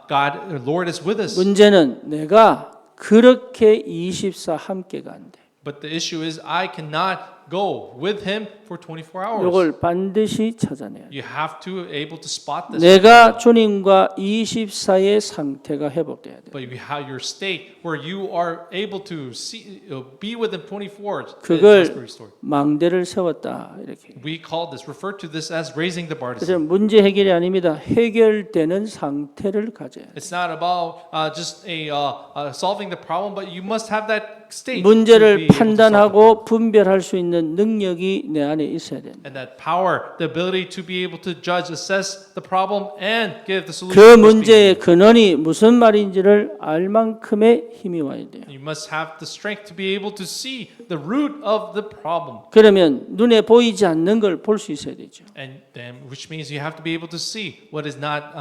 God, Lord is with us. 문제는 내가 그렇게 24 함께가 안 돼. But the issue is I cannot go with him for 24 hours. 이걸 반드시 찾아내야 돼. You have to able to spot this. 내가 주님과 24의 상태가 회복돼야 돼. But you have your state where you are able to see, be with him 24 hours. 그걸 must be restored. 망대를 세웠다 이렇게. We call this, refer to this as raising the 그래서 partisan. 문제 해결이 아닙니다. 해결되는 상태를 가져야 돼. It's not about just solving the problem, but you must have that state. to be 문제를 able to solve it. 판단하고 분별할 수 있는 능력이 내 안에 있어야 된다. And that power, the ability to be able to judge, assess the problem, and give the solution. 그 must be 문제의 근원이 무슨 말인지를 알 만큼의 힘이 와야 돼요. You must have the strength to be able to see the root of the problem, 그러면 눈에 보이지 않는 걸 볼 수 있어야 되죠. and then which means you have to be able to see what is not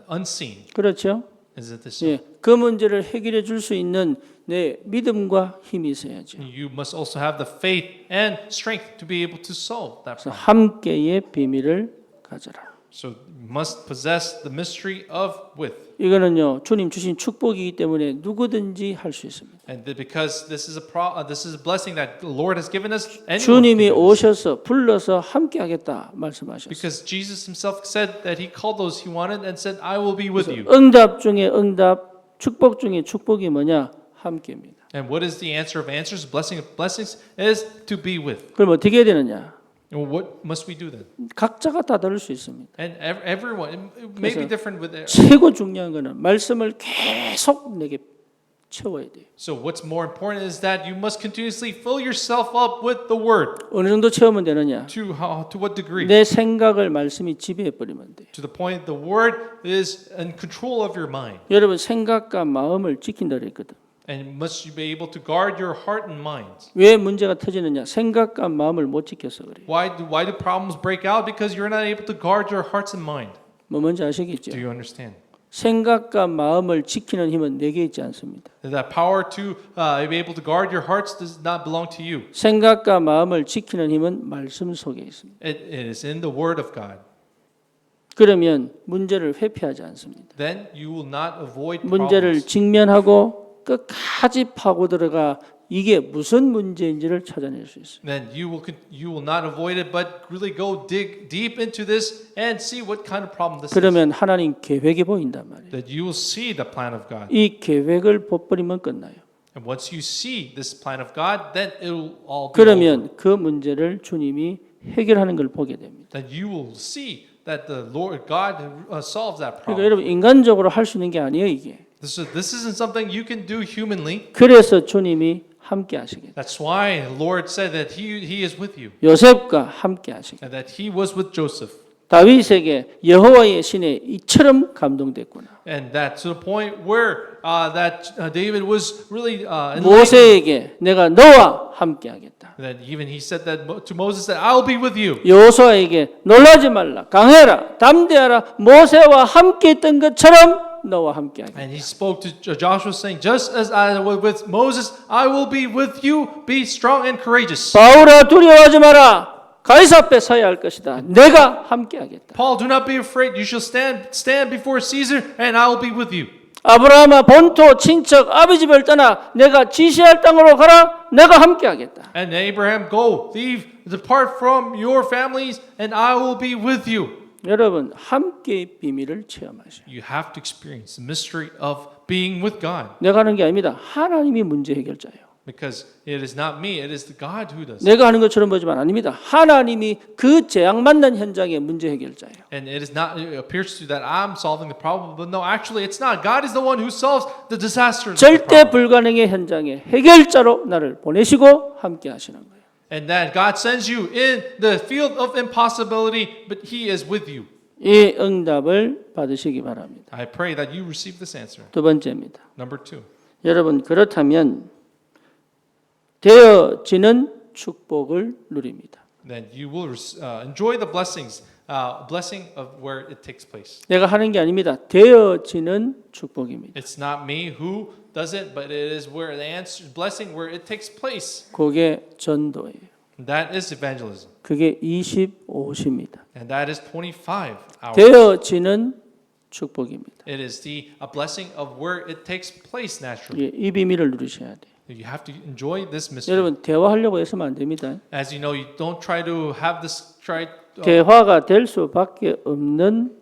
unseen. 그렇죠? Is it this? 예, 그 문제를 해결해 줄 수 있는 내 믿음과 힘이 있어야죠. You must also have the faith and strength to be able to solve that 그래서 problem. 함께의 비밀을 가져라. So you must possess the mystery of with. 이거는요 주님 주신 축복이기 때문에 누구든지 할 수 있습니다. And because this is a blessing that the Lord has given us. anyone can 주님이 do this. 오셔서 불러서 함께하겠다 말씀하셨어요. Because Jesus himself said that he called those he wanted and said, I will be with you. 응답 중에 응답, 축복 중에 축복이 뭐냐? 함께입니다. And what is the answer of answers? Blessing of blessings is to be with. 그럼 어떻게 해야 되느냐? And what must we do then? 각자가 다 다를 수 있습니다. And everyone, it may be 그래서 different with. 최고 중요한 거는 말씀을 계속 내게 채워야 돼요. So what's more important is that you must continuously fill yourself up with the word. 어느 정도 채우면 되느냐? To what degree? 내 생각을 말씀이 지배해 버리면 돼요. To the point the word is in control of your mind. 여러분 생각과 마음을 지킨다 그랬거든. And must you be able to guard your heart and mind. 왜 문제가 터지느냐? 생각과 마음을 못 지켜서 그래요. Why do problems break out? Because you're not able to guard your hearts and mind. 뭐 뭔지 아시겠죠? Do you understand? 생각과 마음을 지키는 힘은 내게 있지 않습니다. That power to be able to guard your hearts does not belong to you. 생각과 마음을 지키는 힘은 말씀 속에 있습니다. It is in the word of God. 그러면 문제를 회피하지 않습니다. Then you will not avoid 문제를 problems. 직면하고 끝까지 파고 들어가 이게 무슨 문제인지를 찾아낼 수 있어요. Then you will not avoid it, but really go dig deep into this and see what kind of problem this is. 그러면 하나님 계획이 보인단 말이에요. That you will see the plan of God. 이 계획을 벗버리면 끝나요. And once you see this plan of God, then it will all be over. 그러면 그 문제를 주님이 해결하는 걸 보게 됩니다. Then you will see that the Lord God solves that 그러니까 problem. 여러분 인간적으로 할 수 있는 게 아니에요 이게. This isn't something you can do humanly. 그래서 주님이 함께 하시겠다. That's why the Lord said that He is with you 요셉과 함께 하시겠다. and that He was with Joseph. 다윗에게 여호와의 신에 이처럼 감동됐구나. And that to the point where David was really enlightened. 모세에게 내가 너와 함께 하겠다. That even he said that to Moses that I'll be with you. 여호수아에게 놀라지 말라, 강해라, 담대하라, 모세와 함께 있던 것처럼 너와 함께 하겠다. And he spoke to Joshua saying, just as I was with Moses, I will be with you. Be strong and courageous. 바울아 두려워하지 마라. 가이사 앞에 서야 할 것이다. 내가 함께 하겠다. Paul, do not be afraid. You shall stand before Caesar, and I will be with you. 아브라함아 본토 친척 아버지 집을 떠나 내가 지시할 땅으로 가라. 내가 함께 하겠다. And Abraham, go, leave, depart from your families, and I will be with you. 여러분 함께의 비밀을 체험하셔요. You have to experience the mystery of being with God. 내가 하는 게 아닙니다. 하나님이 문제 해결자예요. Because it is not me, it is the God who does it. 내가 하는 것처럼 보지만 아닙니다. 하나님이 그 재앙 만난 현장의 문제 해결자예요. And it is not, it appears to you that I'm solving the problem, but no, actually it's not. God is the one who solves the disasters. 절대 불가능의 현장에 해결자로 나를 보내시고 함께 하시는 거예요. And that God sends you in the field of impossibility, but He is with you. 이 응답을 받으시기 바랍니다. I pray that you receive this answer. 두 번째입니다. Number 2. 여러분 그렇다면 되어지는 축복을 누립니다. Then you will enjoy the blessing of where it takes place. 내가 하는 게 아닙니다. 되어지는 축복입니다. It's not me who does it, but it is where the answer, blessing where it takes place. 그게 전도예요. That is evangelism. 그게 25시입니다. And that is 25 hours. 되어지는 축복입니다. It is a blessing of where it takes place naturally. 이 비밀을 누리셔야 돼요. You have to enjoy this mystery. 여러분 대화하려고 해서는 안 됩니다. As you know, you don't try to have this 대화가 될 수밖에 없는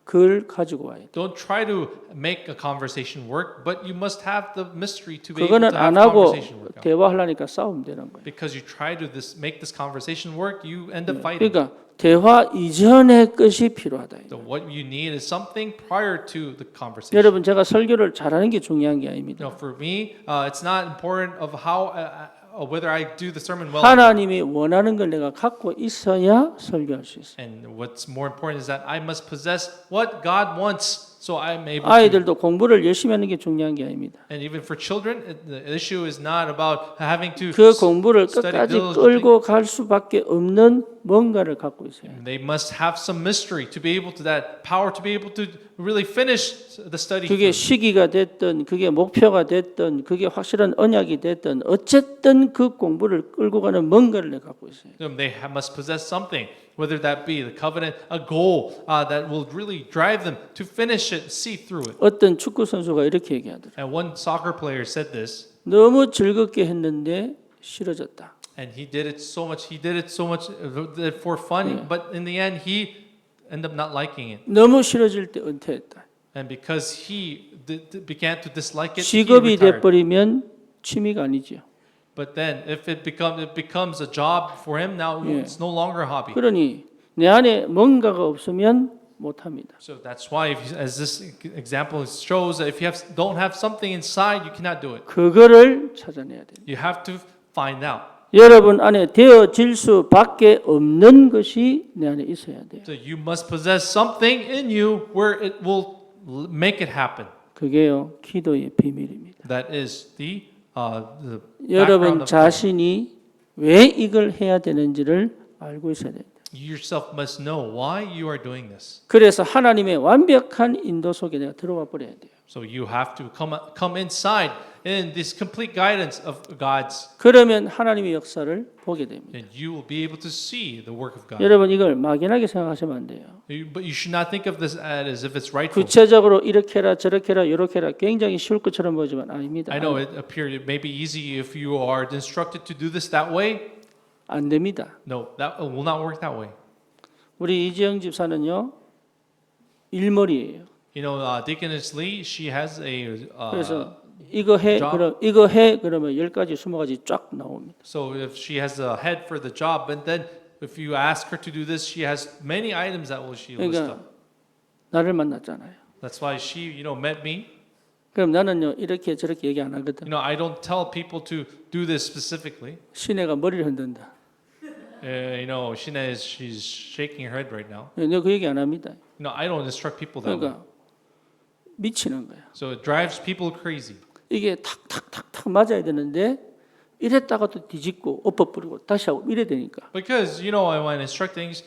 글 가지고 와야 돼. don't try to make a conversation work, but you must have the mystery to be able 그거는 to have 안 하고 conversation work out. 대화하려니까 싸움 되는 거예요. Because you try to make this conversation work, you end up fighting. 그러니까 대화 이전의 것이 필요하다. So what you need is something prior to the conversation. 여러분 제가 설교를 잘하는 게 중요한 게 아닙니다. For me, it's not important of how whether I do the sermon well. 하나님이 원하는 걸 내가 갖고 있어야 설교할 수 있어요. And what's more important is that I must possess what God wants, so I'm able to. 아이들도 공부를 열심히 하는 게 중요한 게 아닙니다. And even for children, the issue is not about having to 그 공부를 study 끝까지 diligently. 끌고 갈 수밖에 없는 뭔가를 갖고 있어요. They must have some mystery to be able to that power to be able to really finish the study. 그게 시기가 됐든 그게 목표가 됐든 그게 확실한 언약이 됐든 어쨌든 그 공부를 끌고 가는 뭔가를 내가 갖고 있어요. They must possess something, whether that be the covenant, a goal that will really drive them to finish it, see through it. 어떤 축구 선수가 이렇게 얘기하더라고요. And one soccer player said this, 너무 즐겁게 했는데 싫어졌다. and he did it so much for fun, but in the end he ended up not liking it. 너무 싫어질 때 은퇴했다. And because he began to dislike it, he 직업이 retired. 돼버리면 취미가 아니죠. But then, if it becomes a job for him, now it's no longer a hobby. 그러니 내 안에 뭔가가 없으면 못합니다. So that's why, as this example shows, that if you don't have something inside, you cannot do it. 그거를 찾아내야 돼요. You have to find out. 여러분 안에 되어질 수밖에 없는 것이 내 안에 있어야 돼요. So you must possess something in you where it will make it happen. 그게요 기도의 비밀입니다. That is the background 여러분 of 자신이 왜 이걸 해야 되는지를 알고 있어야 됩니다. You yourself must know why you are doing this. 그래서 하나님의 완벽한 인도 속에 내가 들어와 버려야 돼요. So you have to come inside in this complete guidance of God's, 그러면 하나님의 역사를 보게 됩니다. and you will be able to see the work of God. 여러분 이걸 막연하게 생각하시면 안 돼요. But you should not think of this as if it's rightful. 구체적으로 이렇게 해라 저렇게 해라 이렇게 해라 굉장히 쉬울 것처럼 보이지만 아닙니다. I know it may be easy if you are instructed to do this that way. 안 됩니다. No, that will not work that way. 우리 이지영 집사는요 일머리예요. You know, Deaconess Lee, she has a. 그래서 이거 해 job. 그럼 이거 해 그러면 10가지 20가지 쫙 나옵니다. So if she has a head for the job, and then if you ask her to do this, she has many items that will she list 그러니까 up. 나를 만났잖아요. That's why she, met me. 그럼 나는요 이렇게 저렇게 얘기 안 하거든. I don't tell people to do this specifically. 시내가 머리를 흔든다. She's shaking her head right now. 내가 그 얘기 안 합니다. I don't instruct people that way. 그러니까 미치는 거야. So it drives people crazy. 이게 탁탁탁탁 맞아야 되는데 이랬다가 또 뒤집고 엎어버리고 다시 하고 이래야 되니까. Because when I instruct things,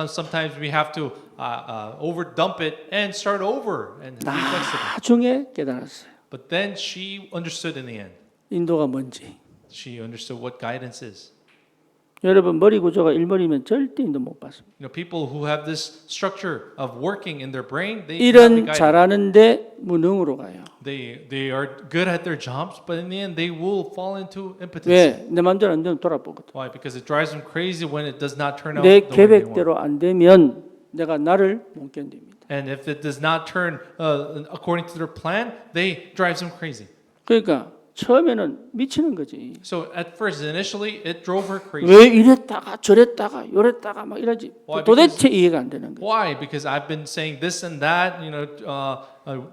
sometimes we have to overdump it and start over and be flexible. 나중에 깨달았어요. But then she understood in the end. 인도가 뭔지. She understood what guidance is. 여러분 머리 구조가 일머리면 절대 인도 못 받습니다. People who have this structure of working in their brain, they cannot be 일은 guided. 잘하는데 무능으로 가요. They are good at their jobs, but in the end, they will fall into impotency. 왜? 내 마음대로 안 되면 돌아보거든. Why? Because it drives them crazy when it does not turn out 내 the way they want. 계획대로 안 되면 내가 나를 못 견딥니다. And if it does not turn according to their plan, they drives them crazy. 그러니까 처음에는 미치는 거지. So at first, initially, it drove her crazy. 왜 이랬다가 저랬다가 요랬다가 막 이러지? Why? 도대체 이해가 안 되는 거야. Why? Because I've been saying this and that,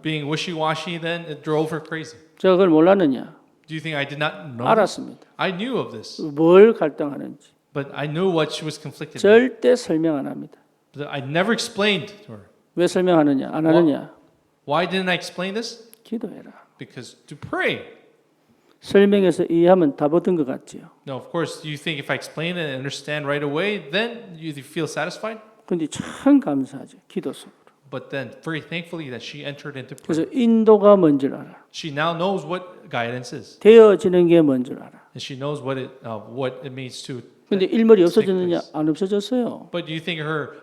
being wishy-washy. Then it drove her crazy. 제가 그걸 몰랐느냐? Do you think I did not know? 알았습니다. I knew of this, 뭘 갈등하는지 but I knew what she was conflicted with. 절대 설명 안 합니다. But I never explained to her. 왜 설명하느냐? 안 하느냐? Why didn't I explain this? 기도해라. Because to pray. 설명해서 이해하면 다 얻은 것 같지요. No, of course, do you think if I explain it and understand right away, then you feel satisfied? 근데 참 감사하죠. 기도 속으로. But then, very thankfully, that she entered into 그래서 prayer. 인도가 뭔지를 알아. She now knows what guidance is, 되어지는 게 뭔지를 알아. and she knows what it means to. 근데 일머리 없어졌느냐? 안 없어졌어요. But do you think her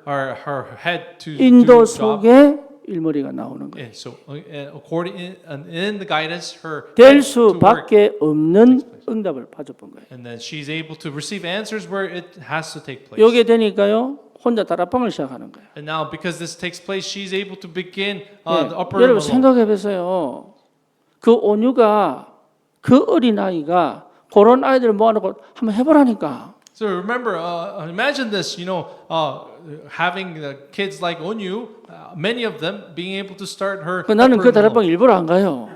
head to 인도 do job? 속에 일머리가 나오는 거예요. Yeah, so according in the guidance, her 될 head to work, 수밖에 없는 응답을 받아본 거예요. and then she's able to receive answers where it has to take place. 요게 되니까요. 혼자 다락방을 시작하는 거예요. And now, because this takes place, she's able to begin 예, the upper room 여러분 alone. 생각해 보세요. 그 온유가 그 어린 아이가 그런 아이들을 모아놓고 한번 해보라니까. So remember, imagine this, having kids like Onyu, many of them being able to start her. 나는 upper 그 room 다락방 alone. 일부러 안 가요.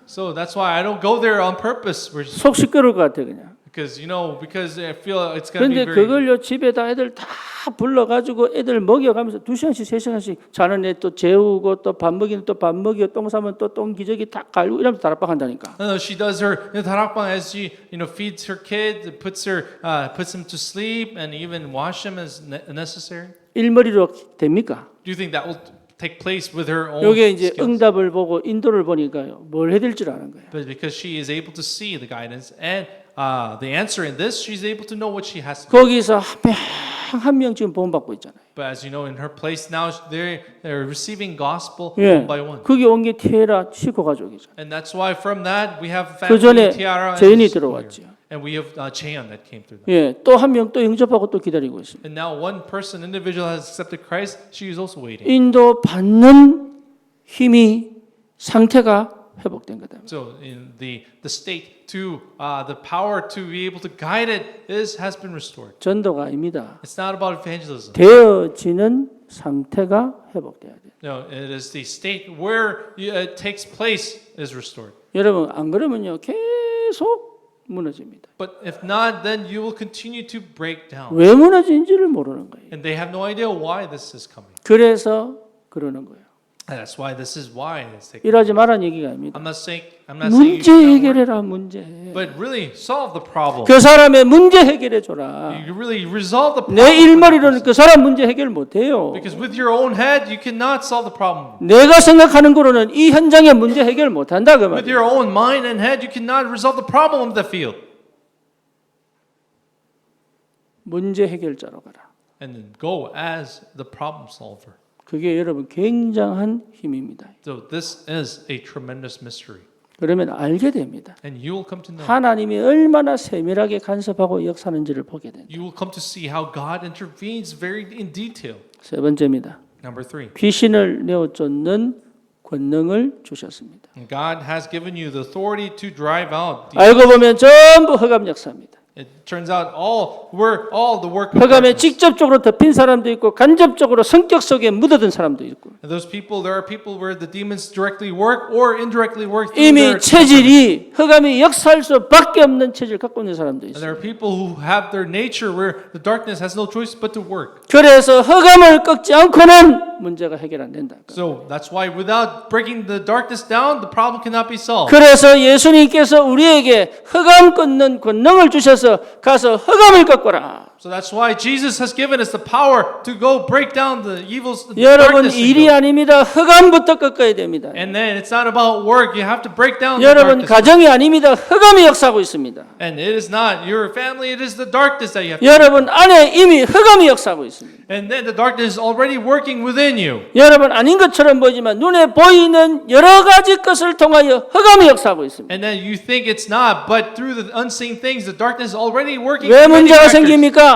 So that's why I don't go there on purpose, 속 시끄러울 것 같아 그냥. because I feel it's going to 그런데 be very. 그걸요 집에다 애들 다 불러가지고 애들 먹여가면서 2시간씩 3시간씩 자는 애 또 재우고 또 밥 먹이는 또 밥 먹여 똥 싸면 또 똥 기저귀 다 갈고 이러면서 다락방 한다니까. No, she does her darakbang as she feeds her kid, puts him to sleep, and even wash him as necessary. 일머리로 됩니까? Do you think that will take place with her own 여기에 이제 skills? 응답을 보고 인도를 보니까요. 뭘 해야 될 줄 아는 거예요. But because she is able to see the guidance and the answer in this, she's able to know what she has to do. 거기서 한 명 지금 보험받고 있잖아요. But as you know, in her place now, they're receiving gospel 예, one by one. 거기 온 게 티에라 시코 가족이잖아요. And that's why from that we have 그 family 전에 Tiara 재인이 and 들어왔죠. and we have Cheon that came through that. 예, 또 한 명 또 영접하고 또 기다리고 있습니다. And now one person, individual, has accepted Christ. She is also waiting. 인도 받는 힘이 상태가 회복된 거다. So in the state to the power to be able to guide it has been restored. 전도가 아닙니다. It's not about evangelism. 되어지는 상태가 회복돼야 돼요. No, it is the state where it takes place is restored. 여러분 안 그러면요 계속 무너집니다. But if not, then you will continue to break down. 왜 무너진지를 모르는 거예요. And they have no idea why this is coming. 그래서 그러는 거예요. And that's why this is why it's taking. 이러지 말라는 얘기가 아닙니다. I'm not saying you 문제 should not work, 해결해라 문제. but really solve the problem. 그 사람의 문제 해결해 줘라. You really resolve the problem. 내 일머리로는 그 사람 문제 해결 못 해요. Because with your own head, you cannot solve the problem. 내가 생각하는 거로는 이 현장의 문제 해결 못 한다 그 With 말이에요. your own mind and head, you cannot resolve the problem of the field. 문제 해결자로 가라. And then go as the problem solver. 그게 여러분 굉장한 힘입니다. So this is a tremendous mystery. 그러면 알게 됩니다. And you will come to know. 하나님이 얼마나 세밀하게 간섭하고 역사하는지를 보게 된다. You will come to see how God intervenes very in detail. 세 번째입니다. Number 3. 귀신을 내어 쫓는 권능을 주셨습니다. God has given you the authority to drive out. 알고 보면 전부 흑암 역사입니다. It turns out we're all the work of 흑암에 darkness. 직접적으로 덮인 사람도 있고 간접적으로 성격 속에 묻어든 사람도 있고 And those people, there are people where the demons directly work or indirectly work through 이미 their 체질이 흑암이 역사할 수밖에 없는 체질을 갖고 있는 사람도 And 있어요. there are people who have their nature where the darkness has no choice but to work. 그래서 흑암을 꺾지 않고는 문제가 해결 안 된다. So that's why without breaking the darkness down, the problem cannot be solved. 그래서 예수님께서 우리에게 흑암 끊는 권능을 주셔서 가서 흑암을 꺾어라. So that's why Jesus has given us the power to go break down the evils, the 여러분 darkness. 일이 아닙니다. 흑암부터 꺾어야 됩니다. And then it's not about work. You have to break down the 여러분 darkness. 가정이 아닙니다. 흑암이 역사하고 있습니다. And it is not your family, it is the darkness that you have to. 여러분 안에 이미 흑암이 역사하고 있습니다. And then the darkness is already working within you. 여러분 아닌 것처럼 보이지만 눈에 보이는 여러 가지 것을 통하여 흑암이 역사하고 있습니다. And then you think it's not, but through the unseen things, the darkness is already working. 왜 through many 문제가 factors. 생깁니까?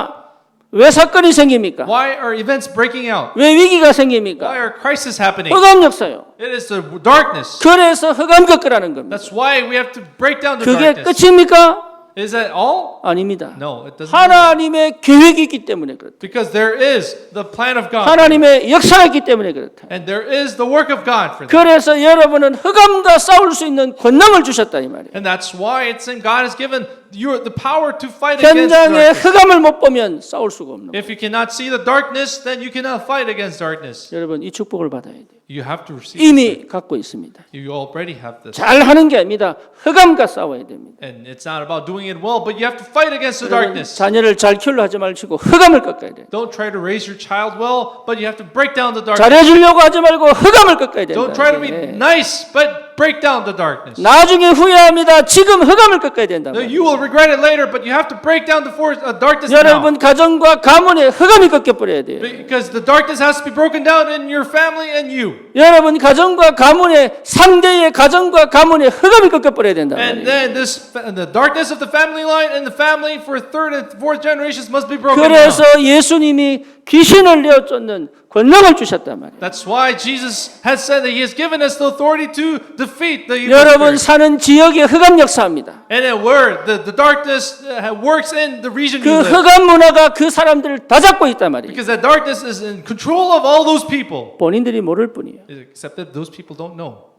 왜 사건이 생깁니까? Why are events breaking out? 왜 위기가 Why 생깁니까? are crises happening? 흑암 역사요. It is the darkness. 그래서 흑암 꺾으라는 겁니다. That's why we have to break down the 그게 darkness. 끝입니까? Is that all? 아닙니다. No, it doesn't. 하나님의 계획이 있기 때문에 그렇다. Because there is the plan of God. 하나님의 역사가 있기 때문에 그렇다. And there is the work of God for that. 그래서 여러분은 흑암과 싸울 수 있는 권능을 주셨다 이 말이에요. And that's why it's in God has given you the power to fight against 현장에 darkness. 흑암을 못 보면 싸울 수가 없는 거예요. If you cannot see the darkness, then you cannot fight against darkness. 여러분 이 축복을 받아야 돼요. You have to receive. 이미 갖고 있습니다. You already have this. 잘 하는 게 아닙니다. 흑암과 싸워야 됩니다. And it's not about doing it well, but you have to fight against the 여러분, darkness. 자녀를 잘 키우려 하지 말고 흑암을 꺾어야 돼요. Don't try to raise your child well, but you have to break down the darkness. 잘해주려고 하지 말고 흑암을 꺾어야 된다. Don't try to be 예. nice, but break down the darkness. 나중에 후회합니다. 지금 흑암을 꺾어야 된다. No, you will regret it later, but you have to break down the darkness now. 여러분 가정과 가문에 흑암이 꺾여버려야 돼요. Because the darkness has to be broken down in your family and you. 여러분 가정과 가문에 상대의 가정과 가문에 흑암이 꺾여버려야 된다. And then the darkness of the family line and the family for third and fourth generations must be broken down. 그래서 예수님이 귀신을 내어 쫓는 권능을 주셨단 말이에요. That's why Jesus has said that He has given us the authority to defeat the evil 여러분 spirit. 사는 지역의 흑암 역사입니다. And then where the darkness works in the region 그 you live. 흑암 문화가 그 사람들을 다 잡고 있단 말이에요. Because that darkness is in control of all those people. 본인들이 모를 뿐이에요. Except that those people don't know.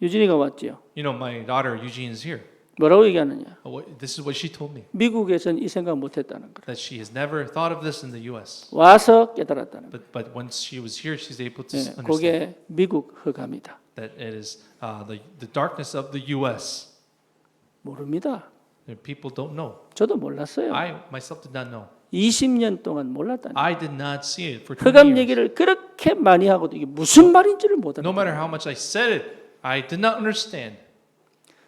유진이가 왔지요. You know, my daughter Eugene is here. 뭐라고 얘기하느냐? This is what she told me. 미국에선 이 생각 못했다는 거예요. That she has never thought of this in the U.S. 와서 깨달았다는 거예요. But once she was here, she's able to 예, understand 그게 미국 흑암이다. that it is the darkness of the U.S. 모릅니다. People don't know. 저도 몰랐어요. I myself did not know. 20년 동안 몰랐다니. I did not see it for 20 흑암 years. 얘기를 그렇게 많이 하고도 이게 무슨 말인지를 못 No 알아요. matter how much I said it, I did not understand.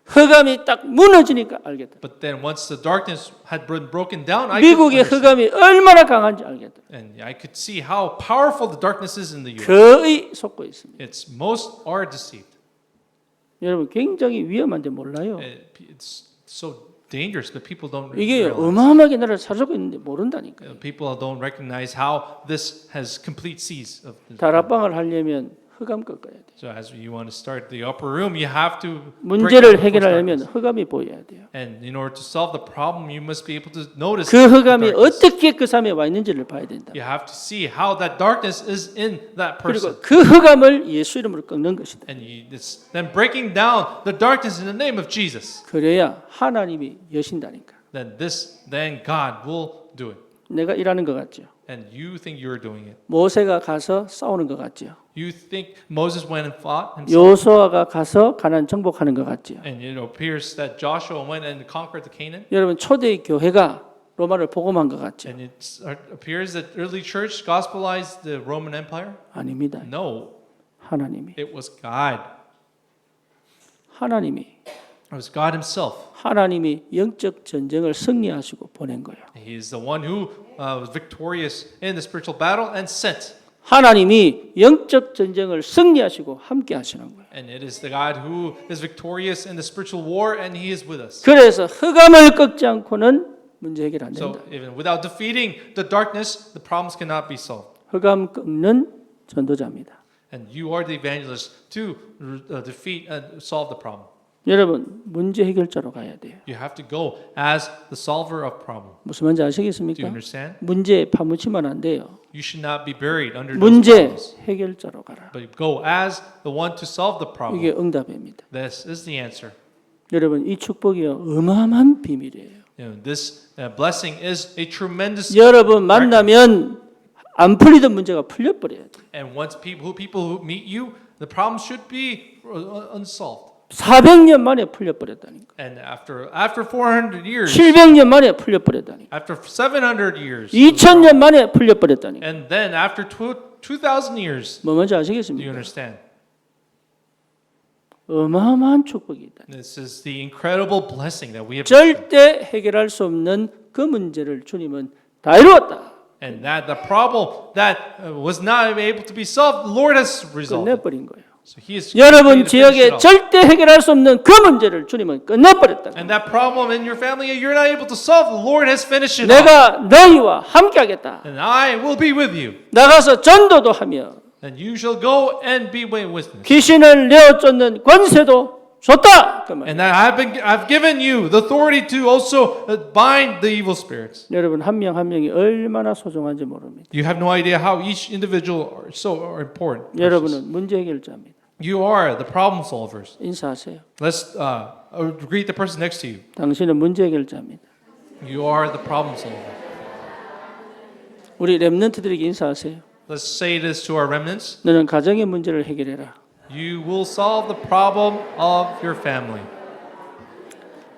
흑암이 딱 무너지니까 알겠다. But then once the darkness had been broken down, I could 미국의 understand. 흑암이 얼마나 강한지 알겠다. And I could see how powerful the darkness is in the U.S. 거의 속고 있습니다. It's most are deceived. 여러분 굉장히 위험한데 몰라요. It's so dangerous, but people don't 이게 realize. 어마어마하게 나라를 사주고 있는데 모른다니까요. People don't recognize how this has complete seize of. 다락방을 하려면 흑암 꺾어야 돼. So as you want to start the upper room, you have to break 문제를 down the 해결하려면 darkness. 흑암이 보여야 돼요. And in order to solve the problem, you must be able to notice 그 the 흑암이 darkness. 어떻게 그 삶에 와 있는지를 봐야 된다. You have to see how that darkness is in that person. 그리고 그 흑암을 예수 이름으로 꺾는 것이다. And it's then breaking down the darkness in the name of Jesus. 그래야 하나님이 여신다니까. Then God will do it. 내가 일하는 것 같죠. And you think you're doing it. 모세가 가서 싸우는 것 같죠. You think Moses went and fought himself. 여호수아가 가서 가나안 정복하는 것 같죠. And it appears that Joshua went and conquered the Canaan. 여러분 초대 교회가 로마를 복음한 것 같죠. And it appears that early church gospelized the Roman Empire. 아닙니다. No, 하나님이 it was God. It was God Himself. 하나님이 영적 전쟁을 승리하시고 보낸 거예요. He is the one who was victorious in the spiritual battle and sent. 하나님이 영적 전쟁을 승리하시고 함께 하시는 거예요. And it is the God who is victorious in the spiritual war, and He is with us. 그래서 흑암을 꺾지 않고는 문제 해결 안 So 된다. even without defeating the darkness, the problems cannot be solved. 흑암 꺾는 전도자입니다. And you are the evangelist to defeat and solve the problem. 여러분 문제 해결자로 가야 돼요. You have to go as the solver of problem. 무슨 말인지 Do you 아시겠습니까? understand? 문제에 파묻히면 안 돼요. You should not be buried under those 문제 problems, 해결자로 가라. but go as the one to solve the problem. 이게 응답입니다. This is the answer. 여러분 이 축복이 어마어마한 비밀이에요. This blessing is a tremendous. 여러분 만나면 안 풀리던 문제가 풀려버려야 돼요. And once people who meet you, the problem should be unsolved. 400년 만에 풀려버렸다니까. And after 400 years, 700년 만에 풀려버렸다니까. after 700 years, 2000년 만에 풀려버렸다니까. and then after 2,000 years, 뭐 뭔지 do you 아시겠습니까? understand? 어마어마한 축복이 있다. This is the incredible blessing that we have. 절대 해결할 수 없는 그 문제를 주님은 다 이루었다. And that the problem that was not able to be solved, the Lord has resolved it. 끝내버린 거예요. So He is 여러분 ready to finish 지역에 it off. 절대 해결할 수 없는 그 문제를 주님은 끝내버렸다. And that problem in your family you're not able to solve, the Lord has finished it off. 내가 너희와 함께하겠다. And I will be with you. 나가서 전도도 하며 And you shall go and be my witness. 귀신을 내어 쫓는 권세도 줬다. 그 말. And that I've given you the authority to also bind the evil spirits. 여러분 한 명 한 명이 얼마나 소중한지 모릅니다. You have no idea how each individual are important. 여러분은 문제 해결자입니다. You are the problem solvers. 인사하세요. Let's greet the person next to you. 당신은 문제 해결자입니다. You are the problem solver. 우리 렘넌트들에게 인사하세요. Let's say this to our remnants. 너는 가정의 문제를 해결해라. You will solve the problem of your family.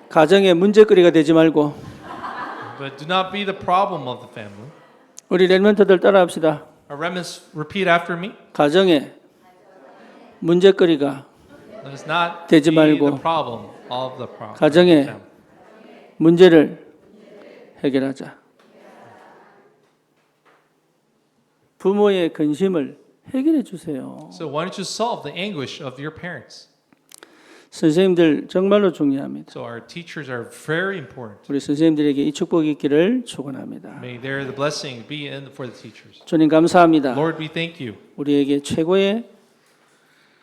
가정의 문제거리가 되지 말고 But do not be the problem of the family. 우리 렘넌트들 따라합시다. Our remnants, repeat after me. 가정의 문제거리가 Let us not 되지 be 말고 the problem of the problem. 가정의 문제를 해결하자. 부모의 근심을 해결해 주세요. So why don't you solve the anguish of your parents? 선생님들 정말로 중요합니다. So our teachers are very important. 우리 선생님들에게 이 축복이 있기를 축원합니다. May there the blessing be in for the teachers. 주님 감사합니다. Lord, we thank you. 우리에게 최고의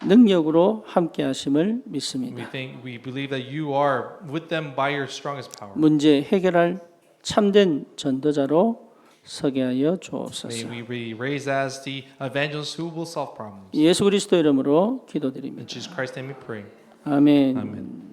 능력으로 함께 하심을 믿습니다. We believe that you are with them by your strongest power. 문제 해결할 참된 전도자로 서게 하여 May 주옵소서. we be raised as the evangelists who will solve problems. 예수 그리스도 이름으로 In 기도드립니다. Jesus Christ's name we pray. 아멘. Amen.